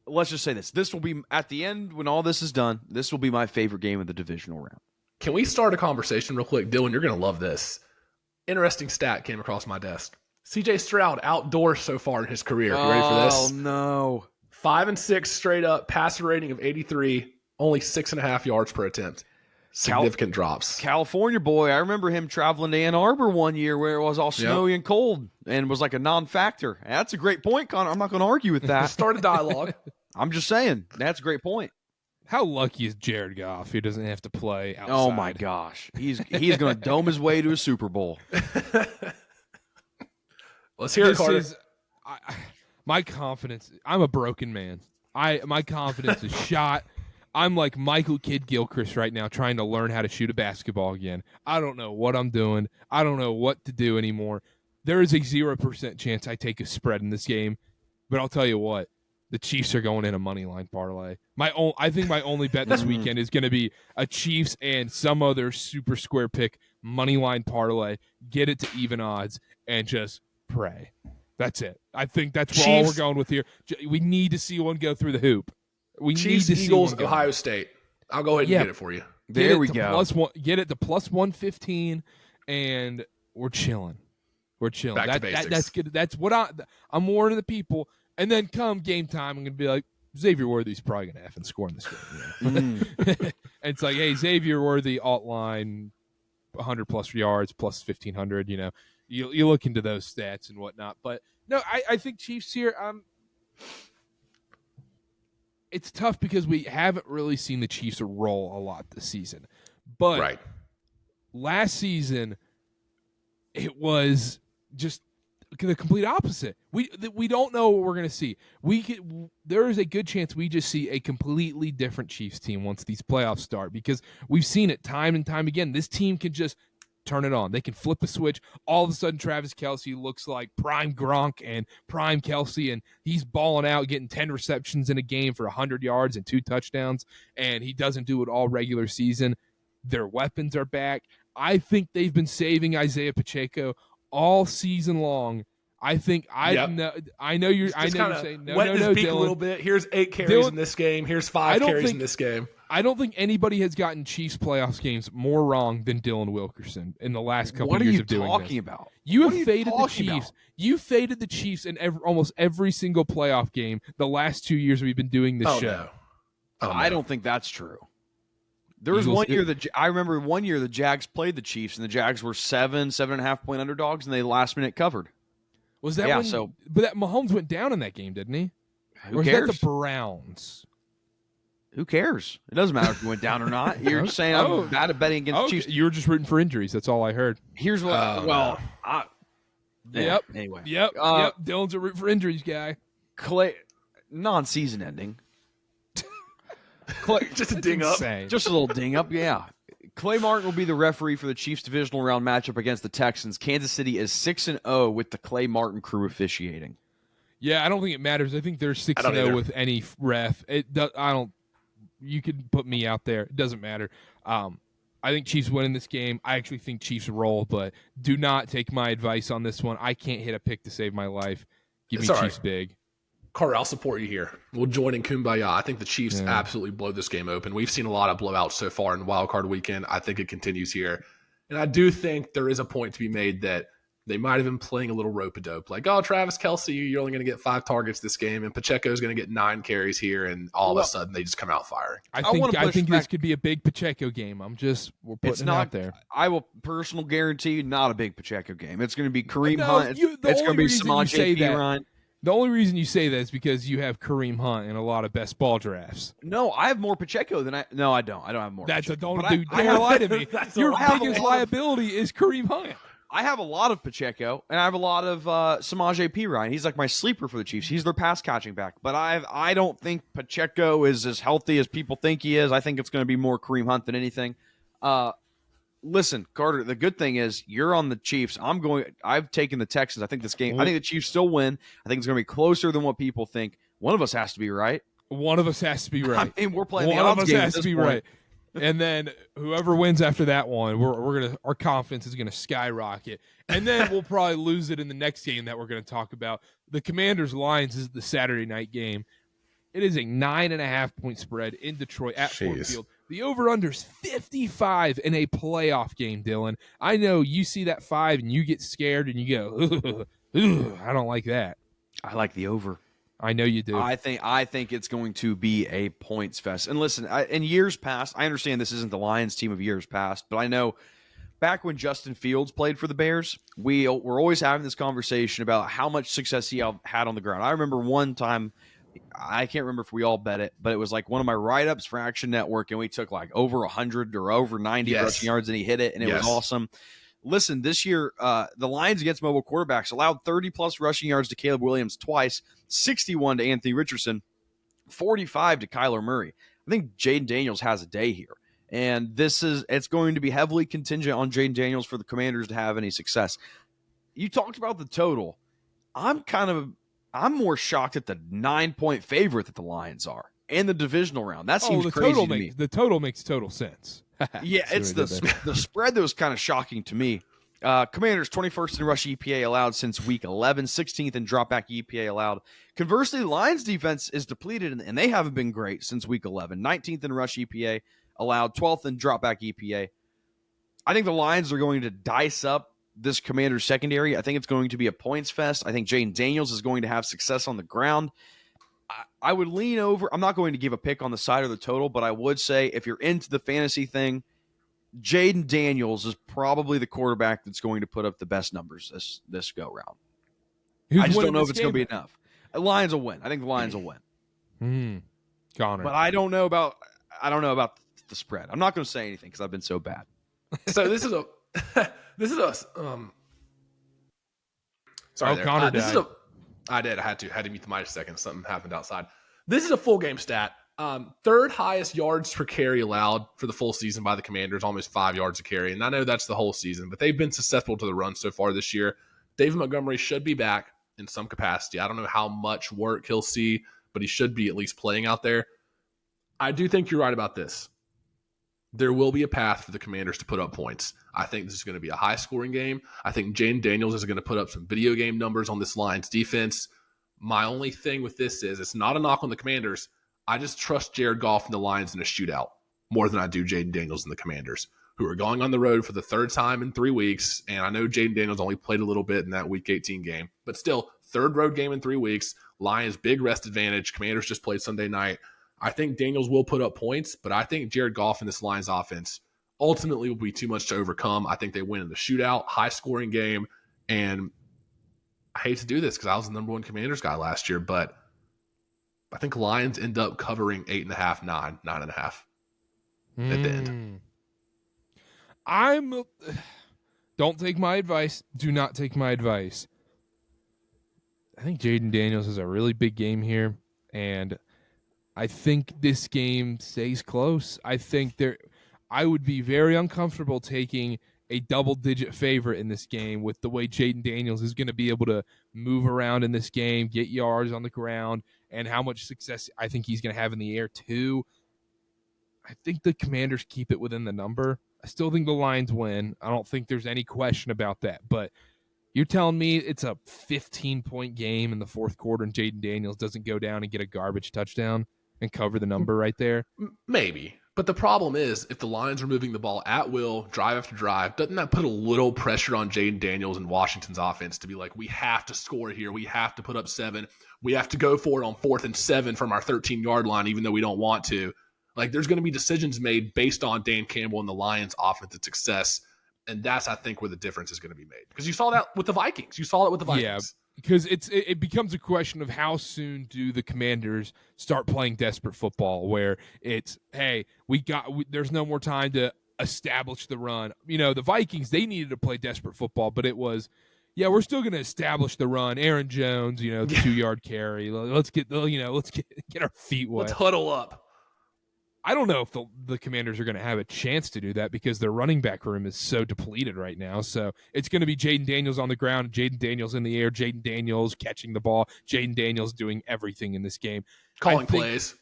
Let's just say this. This will be at the end when all this is done. This will be my favorite game of the divisional round. Can we start a conversation real quick? Dylan, you're going to love this. Interesting stat came across my desk. CJ Stroud outdoors so far in his career. You ready for this? Oh, no. 5-6 straight up, passer rating of 83, only 6.5 yards per attempt. Significant drops. California boy. I remember him traveling to Ann Arbor one year where it was all snowy and cold and was like a non-factor. That's a great point, Connor. I'm not going to argue with that. Start a dialogue. I'm just saying. That's a great point. How lucky is Jared Goff? He doesn't have to play outside. Oh, my gosh. He's going to dome his way to a Super Bowl. Let's hear it, Karter. My confidence. I'm a broken man. My confidence is shot. I'm like Michael Kidd-Gilchrist right now trying to learn how to shoot a basketball again. I don't know what I'm doing. I don't know what to do anymore. There is a 0% chance I take a spread in this game, but I'll tell you what. The Chiefs are going in a money line parlay. I think my only bet this weekend is going to be a Chiefs and some other super square pick money line parlay. Get it to even odds and just pray. That's it. I think that's all we're going with here. We need to see one go through the hoop. Chiefs, Eagles, Ohio State. I'll go ahead and get it for you. There we go. Get it to plus 115, and we're chilling. We're chilling. Back to basics. That's good. That's what I'm warning the people. And then come game time, I'm going to be like, Xavier Worthy's probably going to effing score in this game. And it's like, hey, Xavier Worthy, alt line, 100-plus yards, plus 1,500. You look into those stats and whatnot. But, no, I think Chiefs here, it's tough because we haven't really seen the Chiefs roll a lot this season. But last season, it was just the complete opposite. We don't know what we're going to see. There is a good chance we just see a completely different Chiefs team once these playoffs start because we've seen it time and time again. This team can just turn it on. They can flip a switch. All of a sudden, Travis Kelce looks like prime Gronk and prime Kelce, and he's balling out, getting 10 receptions in a game for 100 yards and 2 touchdowns, and he doesn't do it all regular season. Their weapons are back. I think they've been saving Isaiah Pacheco all season long. I know you're saying no, wet his beak Dylan. A little bit. Here's 8 carries in this game. Here's 5 carries in this game. I don't think anybody has gotten Chiefs playoffs games more wrong than Dylan Wilkerson in the last couple of years of doing this. What are you talking about? You have faded the Chiefs. You faded the Chiefs in almost every single playoff game the last 2 years we've been doing this show. No. I don't think that's true. There was one year I remember one year the Jags played the Chiefs and the Jags were 7.5 point underdogs and they last minute covered. Was that but that Mahomes went down in that game, didn't he? Who cares? Was that the Browns? Who cares? It doesn't matter if you went down or not. You're saying I'm bad at betting against the Chiefs. You were just rooting for injuries. That's all I heard. Here's what. Anyway. Yep. Dylan's a root for injuries guy. Clay, non-season ending. Just a ding up. Just a little ding up. Yeah. Clay Martin will be the referee for the Chiefs divisional round matchup against the Texans. Kansas City is 6-0 with the Clay Martin crew officiating. Yeah, I don't think it matters. I think they're 6-0 with any ref. You could put me out there. It doesn't matter. I think Chiefs win in this game. I actually think Chiefs roll, but do not take my advice on this one. I can't hit a pick to save my life. Give me Chiefs big. Carter, I'll support you here. We'll join in Kumbaya. I think the Chiefs absolutely blow this game open. We've seen a lot of blowouts so far in Wild Card Weekend. I think it continues here. And I do think there is a point to be made that they might have been playing a little rope-a-dope. Like, Travis Kelce, you're only going to get 5 targets this game, and Pacheco's going to get 9 carries here, and all of a sudden they just come out firing. I think this could be a big Pacheco game. We're putting it out there. I will personal guarantee not a big Pacheco game. It's going to be Kareem Hunt. It's going to be Samaje Perine. The only reason you say that is because you have Kareem Hunt in a lot of best ball drafts. No, I have more Pacheco than No, I don't. I don't have more. Don't lie to me. Your biggest liability is Kareem Hunt. I have a lot of Pacheco, and I have a lot of Samaje Perine. He's like my sleeper for the Chiefs. He's their pass catching back. But I don't think Pacheco is as healthy as people think he is. I think it's going to be more Kareem Hunt than anything. Listen, Karter, the good thing is you're on the Chiefs. I've taken the Texans. I think this game, I think the Chiefs still win. I think it's going to be closer than what people think. One of us has to be right. One of us has to be right. I mean, we're playing one the odds of us game has to be right. And then whoever wins after that one, our confidence is gonna skyrocket. And then we'll probably lose it in the next game that we're gonna talk about. The Commanders Lions is the Saturday night game. It is a 9.5 point spread in Detroit at Ford Field. The over-under is 55 in a playoff game, Dylan. I know you see that 5 and you get scared and you go, I don't like that. I like the over. I know you do. I think it's going to be a points fest. And listen, in years past, I understand this isn't the Lions team of years past, but I know back when Justin Fields played for the Bears, we're always having this conversation about how much success he had on the ground. I remember one time, I can't remember if we all bet it, but it was like one of my write-ups for Action Network, and we took like over 100 or over 90 rushing yards, and he hit it, and it was awesome. Listen, this year, the Lions against mobile quarterbacks allowed 30-plus rushing yards to Caleb Williams twice, 61 to Anthony Richardson, 45 to Kyler Murray. I think Jaden Daniels has a day here, and it's going to be heavily contingent on Jaden Daniels for the Commanders to have any success. You talked about the total. I'm more shocked at the 9-point favorite that the Lions are and the divisional round. That seems crazy to me. The total makes total sense. Yeah, it's the spread that was kind of shocking to me. Commanders 21st in rush EPA allowed since week 11, 16th in dropback EPA allowed. Conversely, Lions defense is depleted, and they haven't been great since week 11. 19th in rush EPA allowed, 12th in dropback EPA. I think the Lions are going to dice up this Commanders secondary. I think it's going to be a points fest. I think Jaden Daniels is going to have success on the ground. I would lean over. I'm not going to give a pick on the side of the total, but I would say if you're into the fantasy thing, Jaden Daniels is probably the quarterback that's going to put up the best numbers this go round. I just don't know if it's going to be enough. The Lions will win. I think the Lions will win. Connor. But I don't know about the spread. I'm not going to say anything because I've been so bad. So this is a sorry, Connor died. I did. I had to mute the mic a second. Something happened outside. This is a full game stat. Third highest yards per carry allowed for the full season by the Commanders, almost 5 yards a carry. And I know that's the whole season, but they've been susceptible to the run so far this year. David Montgomery should be back in some capacity. I don't know how much work he'll see, but he should be at least playing out there. I do think you're right about this. There will be a path for the Commanders to put up points. I think this is going to be a high-scoring game. I think Jaden Daniels is going to put up some video game numbers on this Lions defense. My only thing with this is it's not a knock on the Commanders. I just trust Jared Goff and the Lions in a shootout more than I do Jaden Daniels and the Commanders, who are going on the road for the third time in 3 weeks. And I know Jaden Daniels only played a little bit in that Week 18 game, but still, third road game in 3 weeks. Lions, big rest advantage. Commanders just played Sunday night. I think Daniels will put up points, but I think Jared Goff and this Lions offense ultimately will be too much to overcome. I think they win in the shootout, high-scoring game, and I hate to do this because I was the number one Commanders guy last year, but I think Lions end up covering 8.5, 9.5 at the end. Don't take my advice. Do not take my advice. I think Jaden Daniels has a really big game here, and I think this game stays close. I would be very uncomfortable taking a double-digit favorite in this game with the way Jaden Daniels is going to be able to move around in this game, get yards on the ground, and how much success I think he's going to have in the air too. I think the Commanders keep it within the number. I still think the Lions win. I don't think there's any question about that. But you're telling me it's a 15-point game in the fourth quarter and Jaden Daniels doesn't go down and get a garbage touchdown and cover the number right there? Maybe. But the problem is, if the Lions are moving the ball at will, drive after drive, doesn't that put a little pressure on Jaden Daniels and Washington's offense to be like, we have to score here. We have to put up 7. We have to go for it on 4th and 7 from our 13-yard line, even though we don't want to. Like, there's going to be decisions made based on Dan Campbell and the Lions' offensive success. And that's, I think, where the difference is going to be made. Because you saw that with the Vikings. Yeah, because it becomes a question of how soon do the Commanders start playing desperate football, where it's, hey, there's no more time to establish the run. You know, the Vikings, they needed to play desperate football, but it was, yeah, we're still going to establish the run. Aaron Jones, the 2-yard carry. Let's get our feet wet. Let's huddle up. I don't know if the Commanders are going to have a chance to do that because their running back room is so depleted right now. So it's going to be Jaden Daniels on the ground, Jaden Daniels in the air, Jaden Daniels catching the ball, Jaden Daniels doing everything in this game. Calling plays.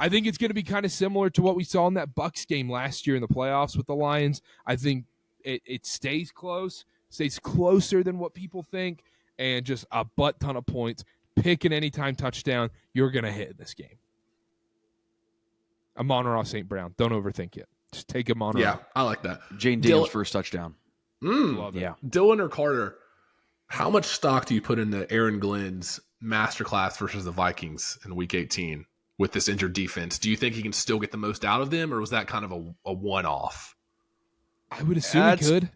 I think it's going to be kind of similar to what we saw in that Bucs game last year in the playoffs with the Lions. I think it stays close, stays closer than what people think, and just a butt ton of points. Pick an anytime touchdown you're going to hit in this game. Amon-Ra St. Brown. Don't overthink it. Just take Amon-Ra. Yeah, I like that. Jane Daniels' first touchdown. Love it. Yeah. Dylan or Karter, how much stock do you put into Aaron Glenn's masterclass versus the Vikings in Week 18 with this injured defense? Do you think he can still get the most out of them, or was that kind of a one-off? I would assume he could.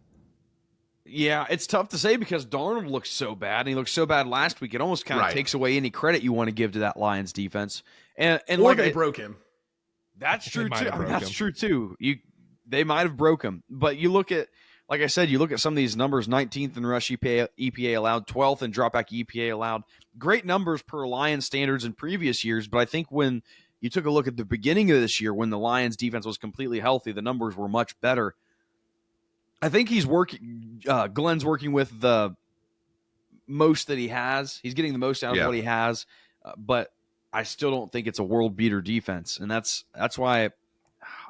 Yeah, it's tough to say because Darnold looks so bad, and he looked so bad last week. It almost kind of takes away any credit you want to give to that Lions defense. And or like they broke him. That's true too. That's true too. They might have broke him, but you look at, like I said, you look at some of these numbers: 19th in rush EPA allowed, 12th in dropback EPA allowed. Great numbers per Lions standards in previous years, but I think when you took a look at the beginning of this year, when the Lions defense was completely healthy, the numbers were much better. I think he's working. Glenn's working with the most that he has. He's getting the most out of what he has, but I still don't think it's a world beater defense, and that's why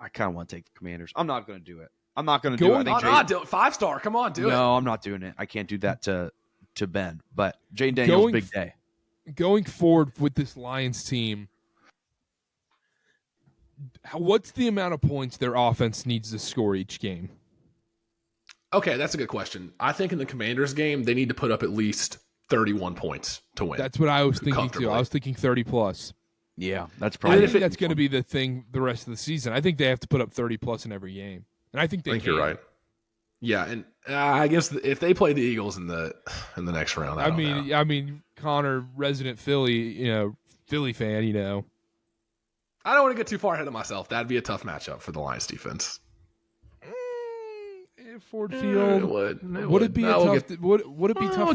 I kind of want to take the Commanders. I'm not going to do it. I'm not going to do it. Do it. 5-star. Come on, do it. No, I'm not doing it. I can't do that to Ben. But Jane Daniels, big day. Going forward with this Lions team, what's the amount of points their offense needs to score each game? Okay, that's a good question. I think in the Commanders game, they need to put up at least 31 points to win. That's what I was thinking too. I was thinking 30 plus. Yeah, that's probably. I think that's going to be the thing the rest of the season. I think they have to put up 30 plus in every game, and I think you're right. Yeah, and I guess if they play the Eagles in the next round, I mean, Connor, resident Philly fan, I don't want to get too far ahead of myself. That'd be a tough matchup for the Lions defense. Ford Field. Would it be tough for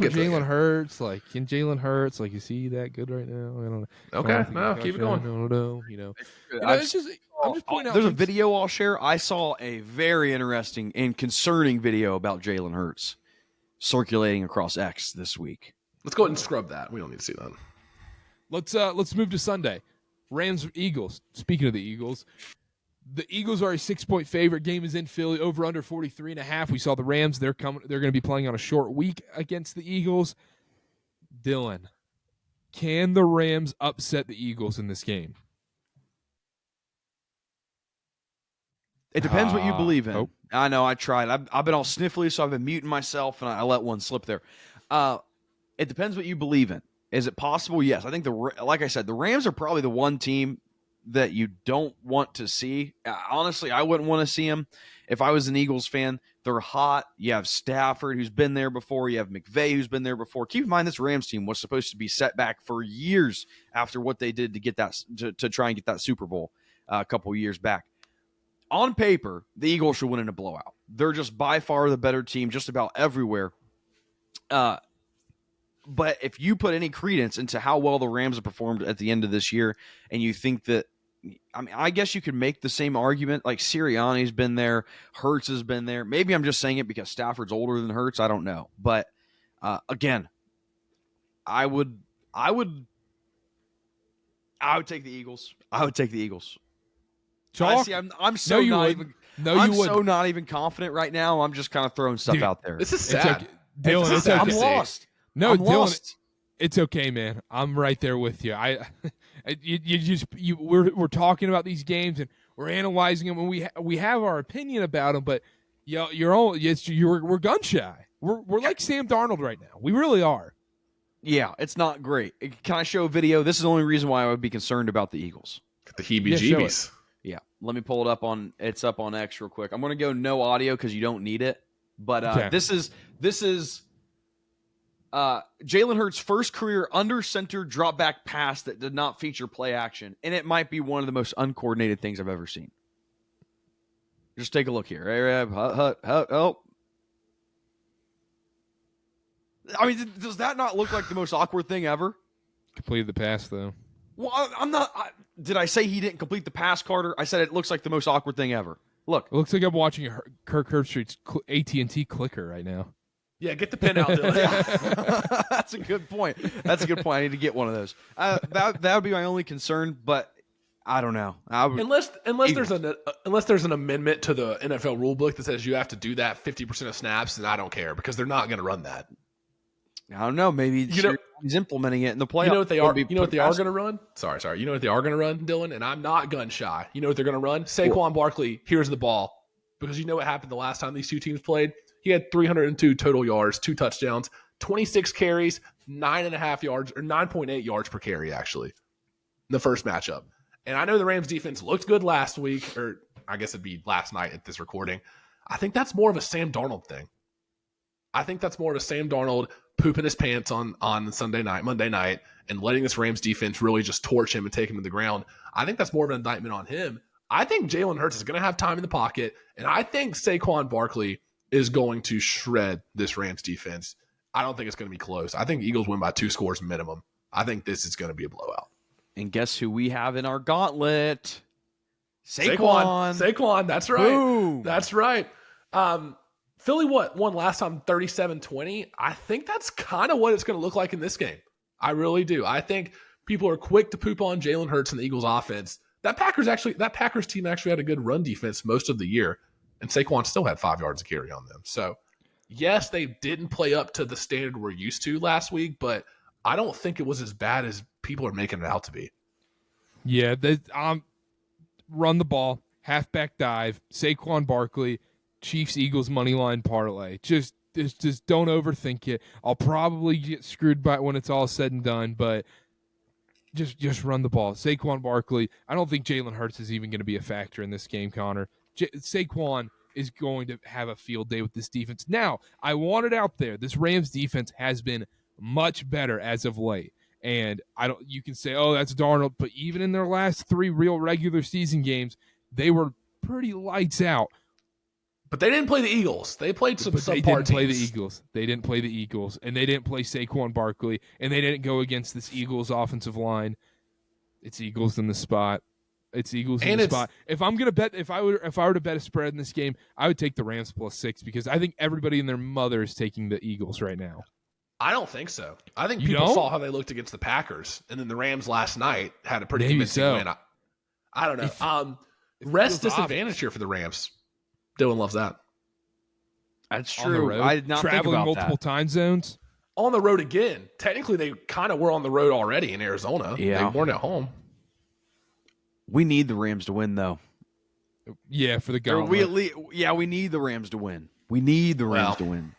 Jalen Hurts? Like, can Jalen Hurts, is he that good right now? I don't know. Okay, no, keep it going. I don't know. I'm just pointing out. There's a video I'll share. I saw a very interesting and concerning video about Jalen Hurts circulating across X this week. Let's go ahead and scrub that. We don't need to see that. Let's move to Sunday. Rams Eagles. Speaking of the Eagles. The Eagles are a 6-point favorite. Game is in Philly. Over under 43.5. We saw the Rams. They're going to be playing on a short week against the Eagles. Dylan, can the Rams upset the Eagles in this game? It depends what you believe in. I know. I tried. I've been all sniffly, so I've been muting myself, and I let one slip there. It depends what you believe in. Is it possible? Yes. I think like I said, the Rams are probably the one team that you don't want to see. Honestly, I wouldn't want to see them if I was an Eagles fan. They're hot. You have Stafford, who's been there before. You have McVay, who's been there before. Keep in mind, this Rams team was supposed to be set back for years after what they did to get that to try and get that Super Bowl a couple years back. On paper, the Eagles should win in a blowout. They're just by far the better team just about everywhere. But if you put any credence into how well the Rams have performed at the end of this year, and you think that, I guess you could make the same argument. Like Sirianni's been there, Hurts has been there. Maybe I'm just saying it because Stafford's older than Hurts. I don't know, but again, I would take the Eagles. I would take the Eagles. Chalk? I'm so not even confident right now. I'm just kind of throwing stuff out there. This is sad. Dylan, it's okay. I'm lost. No, I'm Dylan, lost. It's okay, man. I'm right there with you. We're talking about these games and we're analyzing them, and we have our opinion about them, but we're gun shy. We're like Sam Darnold right now. We really are. Yeah, it's not great. Can I show a video? This is the only reason why I would be concerned about the Eagles. The heebie-jeebies. Yeah, let me pull it up it's up on X real quick. I'm going to go no audio because you don't need it. But okay. This is Jalen Hurts' first career under center drop back pass that did not feature play action, and it might be one of the most uncoordinated things I've ever seen. Just take a look here. Oh. I mean, does that not look like the most awkward thing ever? Completed the pass, though. Well, I'm not. Did I say he didn't complete the pass, Carter? I said it looks like the most awkward thing ever. Look. It looks like I'm watching Kirk Herbstreit's AT&T clicker right now. Yeah, get the pin out, Dylan. That's a good point. I need to get one of those. That would be my only concern, but I don't know. Unless there's an amendment to the NFL rulebook that says you have to do that 50% of snaps, then I don't care because they're not going to run that. I don't know. Maybe he's implementing it in the playoffs. You know what they are? You know what they are going to run? Sorry. You know what they are going to run, Dylan? And I'm not gun shy. You know what they're going to run? Saquon Barkley, here's the ball. Because you know what happened the last time these two teams played? He had 302 total yards, 2 touchdowns, 26 carries, 9.5 yards, or 9.8 yards per carry, actually, in the first matchup. And I know the Rams defense looked good last week, or I guess it'd be last night at this recording. I think that's more of a Sam Darnold thing. I think that's more of a Sam Darnold pooping his pants on Monday night, and letting this Rams defense really just torch him and take him to the ground. I think that's more of an indictment on him. I think Jalen Hurts is going to have time in the pocket, and I think Saquon Barkley is going to shred this Rams defense. I don't think it's going to be close. I think Eagles win by 2 scores minimum. I think this is going to be a blowout. And guess who we have in our gauntlet? Saquon. That's right. Boom. That's right. Philly won last time 37-20. I think that's kind of what it's going to look like in this game. I really do. I think people are quick to poop on Jalen Hurts and the Eagles offense. That Packers team actually had a good run defense most of the year, and Saquon still had 5 yards to carry on them. So, yes, they didn't play up to the standard we're used to last week, but I don't think it was as bad as people are making it out to be. Yeah, run the ball, halfback dive, Saquon Barkley, Chiefs Eagles money line parlay. Just don't overthink it. I'll probably get screwed by it when it's all said and done, but just run the ball. Saquon Barkley. I don't think Jalen Hurts is even going to be a factor in this game, Connor. Saquon is going to have a field day with this defense. Now, I want it out there. This Rams defense has been much better as of late. And you can say, oh, that's Darnold, but even in their last 3 real regular season games, they were pretty lights out. But they didn't play the Eagles. They played some subpar teams. They didn't play the Eagles. They didn't play the Eagles, and they didn't play Saquon Barkley, and they didn't go against this Eagles offensive line. It's Eagles in the spot. If I'm gonna bet, if I were to bet a spread in this game, I would take the Rams +6 because I think everybody and their mother is taking the Eagles right now. I don't think so. I think people saw how they looked against the Packers, and then the Rams last night had a pretty convincing win. I don't know. Rest disadvantage here for the Rams. Dylan loves that. That's true. I did not think traveling about multiple time zones. On the road again. Technically, they kind of were on the road already in Arizona. Yeah. They weren't at home. We need the Rams to win, though. Yeah, for the gauntlet. We need the Rams to win. We need the Rams to win.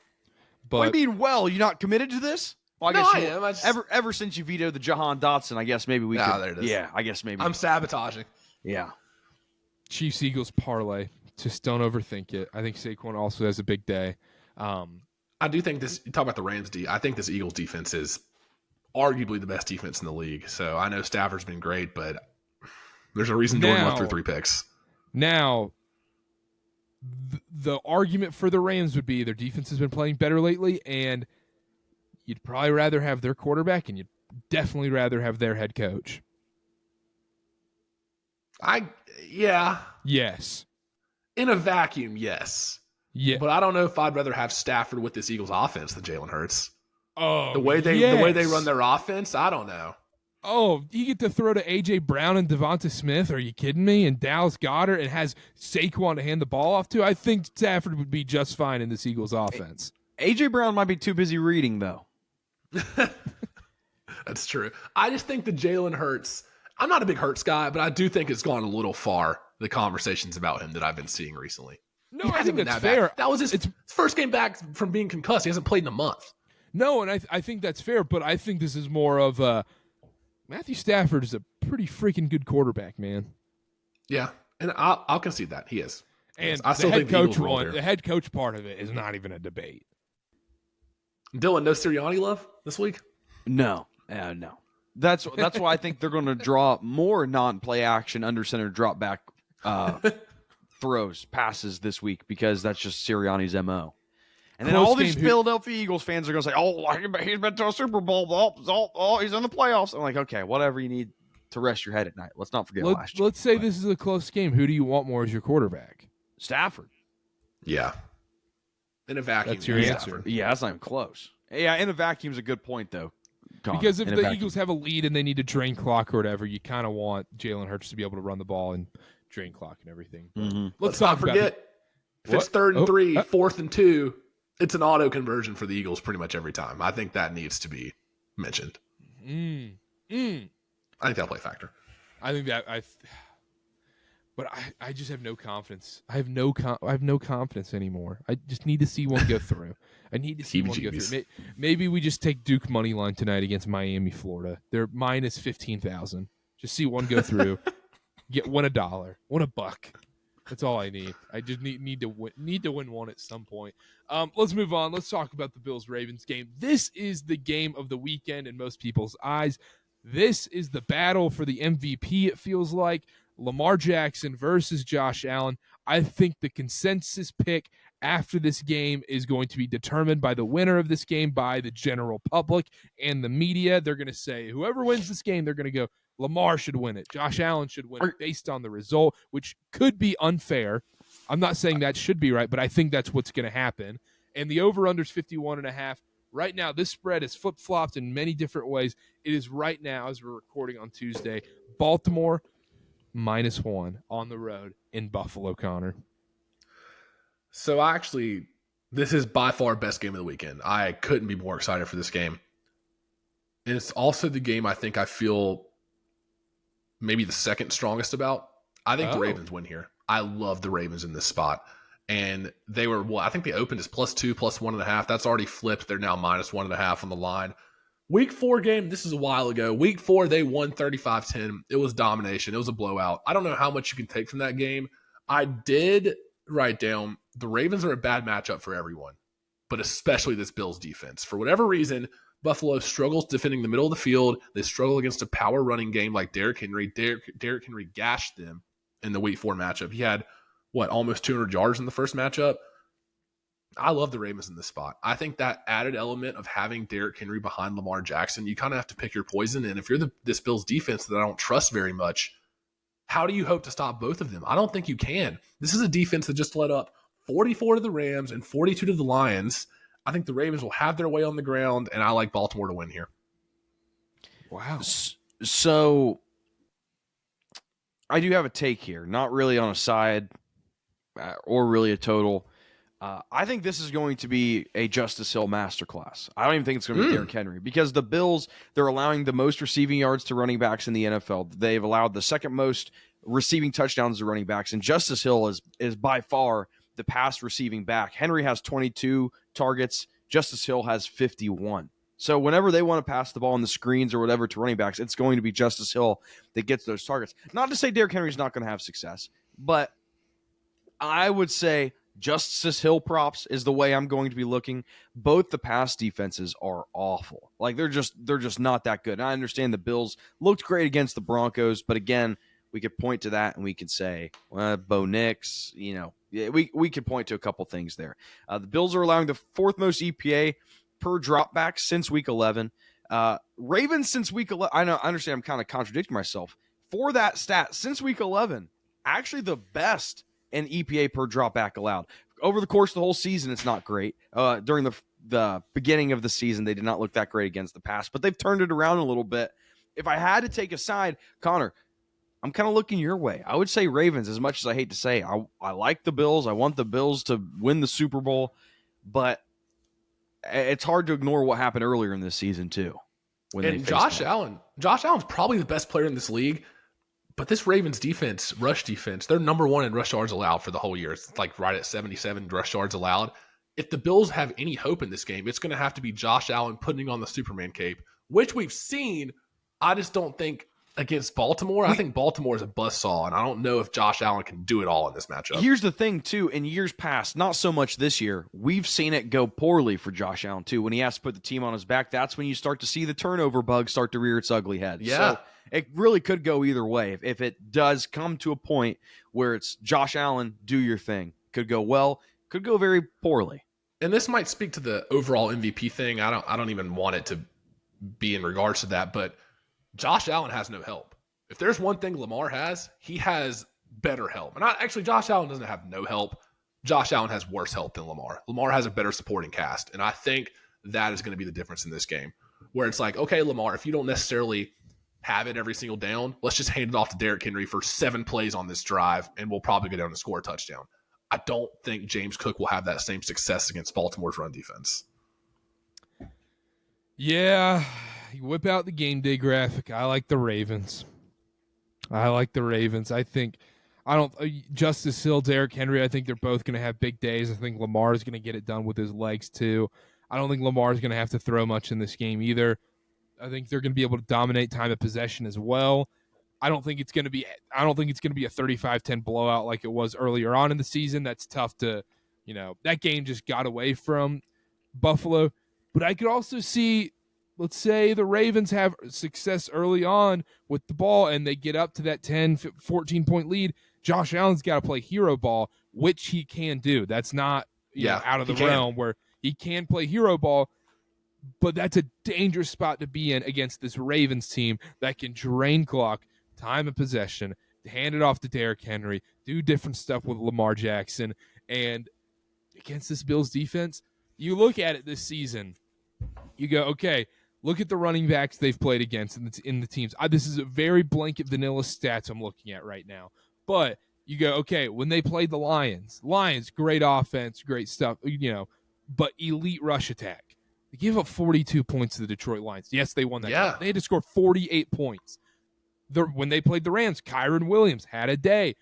But what do you mean, you're not committed to this? Well, I am. Ever since you vetoed the Jahan Dotson, I guess maybe we could. There it is. Yeah, I guess maybe. I'm sabotaging. Yeah. Chiefs Eagles parlay. Just don't overthink it. I think Saquon also has a big day. I do think this. You talk about the Rams I think this Eagles defense is arguably the best defense in the league. So I know Stafford's been great, but there's a reason Jordan left through 3 picks. Now, the argument for the Rams would be their defense has been playing better lately, and you'd probably rather have their quarterback, and you'd definitely rather have their head coach. Yes. In a vacuum, yes. Yeah. But I don't know if I'd rather have Stafford with this Eagles offense than Jalen Hurts. Oh, the way they run their offense, I don't know. Oh, you get to throw to A.J. Brown and Devonta Smith? Are you kidding me? And Dallas Goedert, and has Saquon to hand the ball off to? I think Stafford would be just fine in this Eagles offense. A.J. Brown might be too busy reading, though. That's true. I just think the Jalen Hurts, I'm not a big Hurts guy, but I do think it's gone a little far, the conversations about him that I've been seeing recently. No, I think that's fair. That was his first game back from being concussed. He hasn't played in a month. No, and I think that's fair, but I think this is more of Matthew Stafford is a pretty freaking good quarterback, man. Yeah, and I'll concede that. He is. And I still think the head coach part of it is not even a debate. Dylan, no Sirianni love this week? No. No. That's why I think they're going to draw more non-play action under center drop back passes this week, because that's just Sirianni's MO. And then all these Philadelphia Eagles fans are going to say, he's been to a Super Bowl. Oh, he's in the playoffs. I'm like, okay, whatever you need to rest your head at night. Let's not forget last year. Let's say this is a close game. Who do you want more as your quarterback? Stafford. Yeah. In a vacuum. That's your answer. Yeah, that's not even close. Yeah, in a vacuum is a good point, though. Connor. Because if the Eagles have a lead and they need to drain clock or whatever, you kind of want Jalen Hurts to be able to run the ball and drain clock and everything. Mm-hmm. Let's not forget, if it's 3rd and 3, 4th and 2, it's an auto conversion for the Eagles pretty much every time. I think that needs to be mentioned. I think that'll play a factor. I think that but I just have no confidence. I have no confidence anymore. I just need to see one go through. I need to see one go through. Maybe we just take Duke money line tonight against Miami, Florida. They're minus 15,000. Just see one go through. Win $1, win $1. That's all I need. I just need to win one at some point. Let's move on. Let's talk about the Bills-Ravens game. This is the game of the weekend in most people's eyes. This is the battle for the MVP, it feels like. Lamar Jackson versus Josh Allen. I think the consensus pick after this game is going to be determined by the winner of this game, by the general public and the media. They're going to say whoever wins this game, they're going to go, Lamar should win it. Josh Allen should win it based on the result, which could be unfair. I'm not saying that should be right, but I think that's what's going to happen. And the over-under is 51.5. Right now, this spread is flip-flopped in many different ways. It is right now, as we're recording on Tuesday, Baltimore -1 on the road in Buffalo, Connor. So this is by far best game of the weekend. I couldn't be more excited for this game. And it's also the game I feel maybe the second strongest about. I think the Ravens win here. I love the Ravens in this spot. And they were, I think they opened as +2, +1.5. That's already flipped. They're now -1.5 on the line. Week 4 game, this is a while ago. Week 4, they won 35-10. It was domination. It was a blowout. I don't know how much you can take from that game. I did write down the Ravens are a bad matchup for everyone, but especially this Bills defense. For whatever reason, Buffalo struggles defending the middle of the field. They struggle against a power running game like Derrick Henry. Derrick Henry gashed them in the Week 4 matchup. He had, almost 200 yards in the first matchup. I love the Ravens in this spot. I think that added element of having Derrick Henry behind Lamar Jackson, you kind of have to pick your poison. And if you're this Bills defense that I don't trust very much, how do you hope to stop both of them? I don't think you can. This is a defense that just let up 44 to the Rams and 42 to the Lions. I think the Ravens will have their way on the ground, and I like Baltimore to win here. Wow. So I do have a take here, not really on a side or really a total. I think this is going to be a Justice Hill masterclass. I don't even think it's going to be Derrick Henry because the Bills, they're allowing the most receiving yards to running backs in the NFL. They've allowed the second most receiving touchdowns to running backs, and Justice Hill is by far the pass receiving back. Henry has 22 targets. Justice Hill has 51. So whenever they want to pass the ball on the screens or whatever to running backs, it's going to be Justice Hill that gets those targets. Not to say Derrick Henry's not going to have success, but I would say Justice Hill props is the way I'm going to be looking. Both the pass defenses are awful. Like they're just not that good. And I understand the Bills looked great against the Broncos, but again, we could point to that and we could say, well, Bo Nix, we could point to a couple things there. The Bills are allowing the 4th most EPA per dropback since week 11. Ravens since week 11. I understand I'm kind of contradicting myself. For that stat, since week 11, actually the best in EPA per dropback allowed. Over the course of the whole season, it's not great. During the beginning of the season, they did not look that great against the pass, but they've turned it around a little bit. If I had to take a side, Connor, I'm kind of looking your way. I would say Ravens, as much as I hate to say. I like the Bills. I want the Bills to win the Super Bowl, but it's hard to ignore what happened earlier in this season too. And Josh Allen's probably the best player in this league, but this Ravens defense, rush defense, they're number 1 in rush yards allowed for the whole year. It's like right at 77 rush yards allowed. If the Bills have any hope in this game, it's going to have to be Josh Allen putting on the Superman cape, which we've seen. I just don't think against Baltimore. I think Baltimore is a buzzsaw, and I don't know if Josh Allen can do it all in this matchup. Here's the thing, too. In years past, not so much this year, we've seen it go poorly for Josh Allen, too. When he has to put the team on his back, that's when you start to see the turnover bug start to rear its ugly head. Yeah. So it really could go either way. If it does come to a point where it's Josh Allen, do your thing. Could go well, could go very poorly. And this might speak to the overall MVP thing. I don't even want it to be in regards to that, but Josh Allen has no help. If there's one thing Lamar has, he has better help. And actually, Josh Allen doesn't have no help. Josh Allen has worse help than Lamar. Lamar has a better supporting cast. And I think that is going to be the difference in this game. Where it's like, okay, Lamar, if you don't necessarily have it every single down, let's just hand it off to Derrick Henry for 7 plays on this drive, and we'll probably go down and score a touchdown. I don't think James Cook will have that same success against Baltimore's run defense. Yeah, you whip out the game day graphic. I like the Ravens. I think Justice Hill, Derrick Henry, I think they're both going to have big days. I think Lamar is going to get it done with his legs too. I don't think Lamar is going to have to throw much in this game either. I think they're going to be able to dominate time of possession as well. I don't think it's going to be a 35-10 blowout like it was earlier on in the season. That's tough to, that game just got away from Buffalo. But I could also see, let's say the Ravens have success early on with the ball and they get up to that 10, 14-point lead. Josh Allen's got to play hero ball, which he can do. That's not out of the realm where he can play hero ball. But that's a dangerous spot to be in against this Ravens team that can drain clock, time of possession, hand it off to Derrick Henry, do different stuff with Lamar Jackson. And against this Bills defense, you look at it this season, you go, okay, look at the running backs they've played against in the teams. This is a very blanket vanilla stats I'm looking at right now. But you go, okay, when they played the Lions, great offense, great stuff, but elite rush attack. They gave up 42 points to the Detroit Lions. Yes, they won that game. They had to score 48 points. When they played the Rams, Kyron Williams had a day.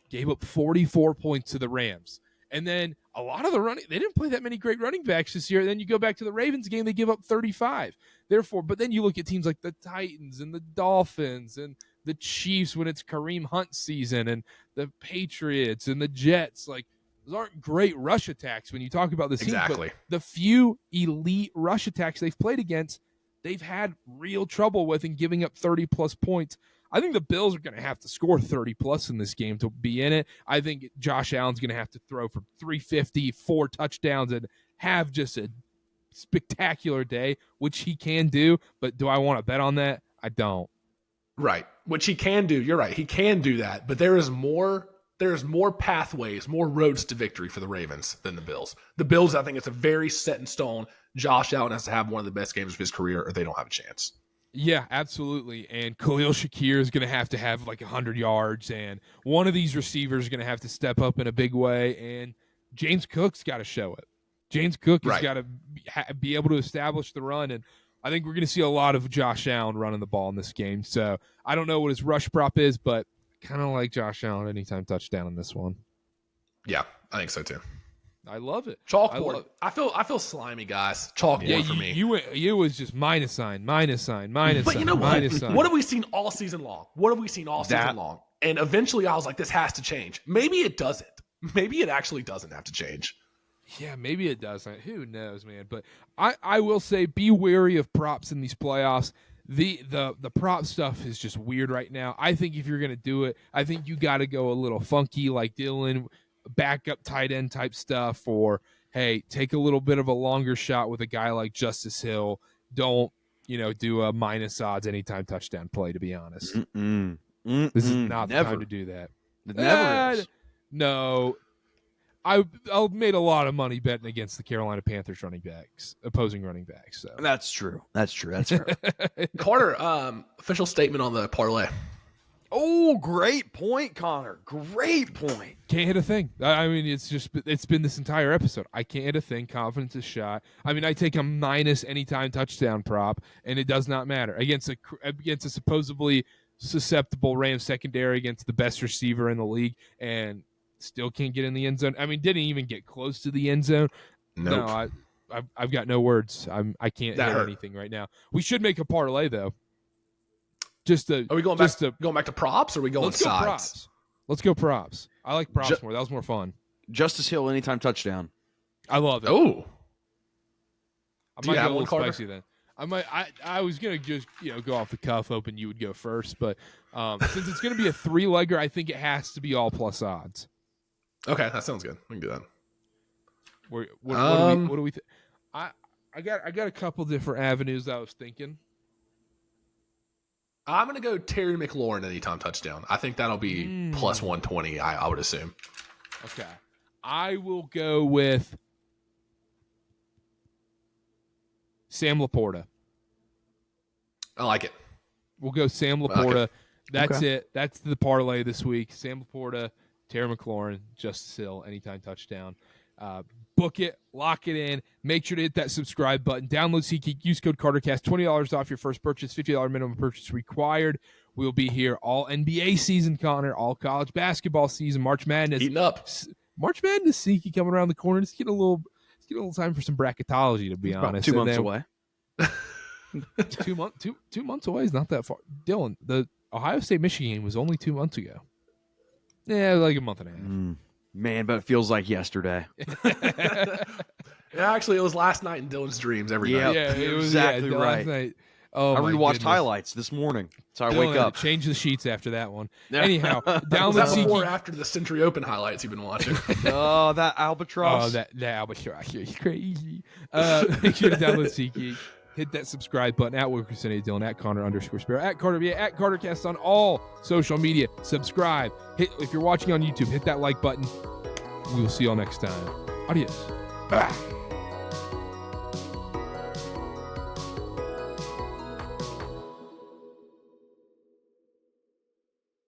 Gave up 44 points to the Rams. And then a lot of they didn't play that many great running backs this year. Then you go back to the Ravens game, they give up 35. But then you look at teams like the Titans and the Dolphins and the Chiefs when it's Kareem Hunt season and the Patriots and the Jets. Those aren't great rush attacks when you talk about this team. Exactly. But the few elite rush attacks they've played against, they've had real trouble with in giving up 30-plus points. I think the Bills are going to have to score 30-plus in this game to be in it. I think Josh Allen's going to have to throw for 350, 4 touchdowns, and have just a spectacular day, which he can do. But do I want to bet on that? I don't. Right. Which he can do. You're right. He can do that. But there's more pathways, more roads to victory for the Ravens than the Bills. The Bills, I think it's a very set in stone. Josh Allen has to have one of the best games of his career or they don't have a chance. Yeah, absolutely. And Khalil Shakir is going to have 100 yards, and one of these receivers is going to have to step up in a big way, and James Cook's got to show it. James Cook has got to be able to establish the run, and I think we're going to see a lot of Josh Allen running the ball in this game. So I don't know what his rush prop is, but kind of like Josh Allen anytime touchdown in this one. Yeah, I think so too. I love it. Chalkboard. I feel slimy, guys. Chalkboard for me. You was just minus sign. But you know what? What have we seen all season long? And eventually I was like, this has to change. Maybe it doesn't. Maybe it actually doesn't have to change. Yeah, maybe it doesn't. Who knows, man? But I will say be wary of props in these playoffs. The prop stuff is just weird right now. I think if you're going to do it, I think you got to go a little funky like Dylan, backup tight end type stuff, or hey, take a little bit of a longer shot with a guy like Justice Hill. Don't do a minus odds anytime touchdown play, to be honest. This is not the time to do that. It never is. No. I made a lot of money betting against the Carolina Panthers opposing running backs. So. That's true. That's fair. Karter, official statement on the parlay. Oh, great point, Connor. Great point. Can't hit a thing. I mean, it's been this entire episode. I can't hit a thing. Confidence is shot. I mean, I take a minus anytime touchdown prop, and it does not matter against a supposedly susceptible Rams secondary against the best receiver in the league, and still can't get in the end zone. I mean, didn't even get close to the end zone. Nope. No, I've got no words. I can't hit anything right now. We should make a parlay though. Are we going back to props, or are we going sides? Let's go props. I like props more. That was more fun. Justice Hill anytime touchdown. I love it. Oh, I might go a little spicy then. I was gonna just go off the cuff, hoping you would go first, but since it's gonna be a 3-legger, I think it has to be all plus odds. Okay, that sounds good. We can do that. What do we think? I got a couple different avenues I was thinking. I'm going to go Terry McLaurin anytime touchdown. I think that'll be plus 120, I would assume. Okay. I will go with Sam Laporta. I like it. We'll go Sam Laporta. Okay. That's it. That's the parlay this week. Sam Laporta, Terry McLaurin, Justice Hill, anytime touchdown. Book it, lock it in. Make sure to hit that subscribe button. Download SeatGeek, use code Karterkast, $20 off your first purchase, $50 minimum purchase required. We'll be here all NBA season, Connor, all college basketball season, March Madness. Heating up. March Madness sneaky coming around the corner. It's getting a little time for some bracketology, to be honest. 2 months away. 2 months away is not that far. Dylan, the Ohio State-Michigan game was only 2 months ago. Yeah, like a month and a half. Man, but it feels like yesterday. Actually, it was last night in Dylan's dreams every night. Yeah, it was exactly right. Night. Oh, I rewatched highlights this morning. So I wake up. Change the sheets after that one. Anyhow, download that before or after the Century Open highlights you've been watching? Oh, that albatross. Oh, that albatross. You're crazy. Make sure to download SeatGeek. Hit that subscribe button at Wilkerson, Dylan, at Connor_Sparrow, at Karter, at Karterkast on all social media. Subscribe. If you're watching on YouTube, hit that like button. We will see y'all next time. Adios. Bye.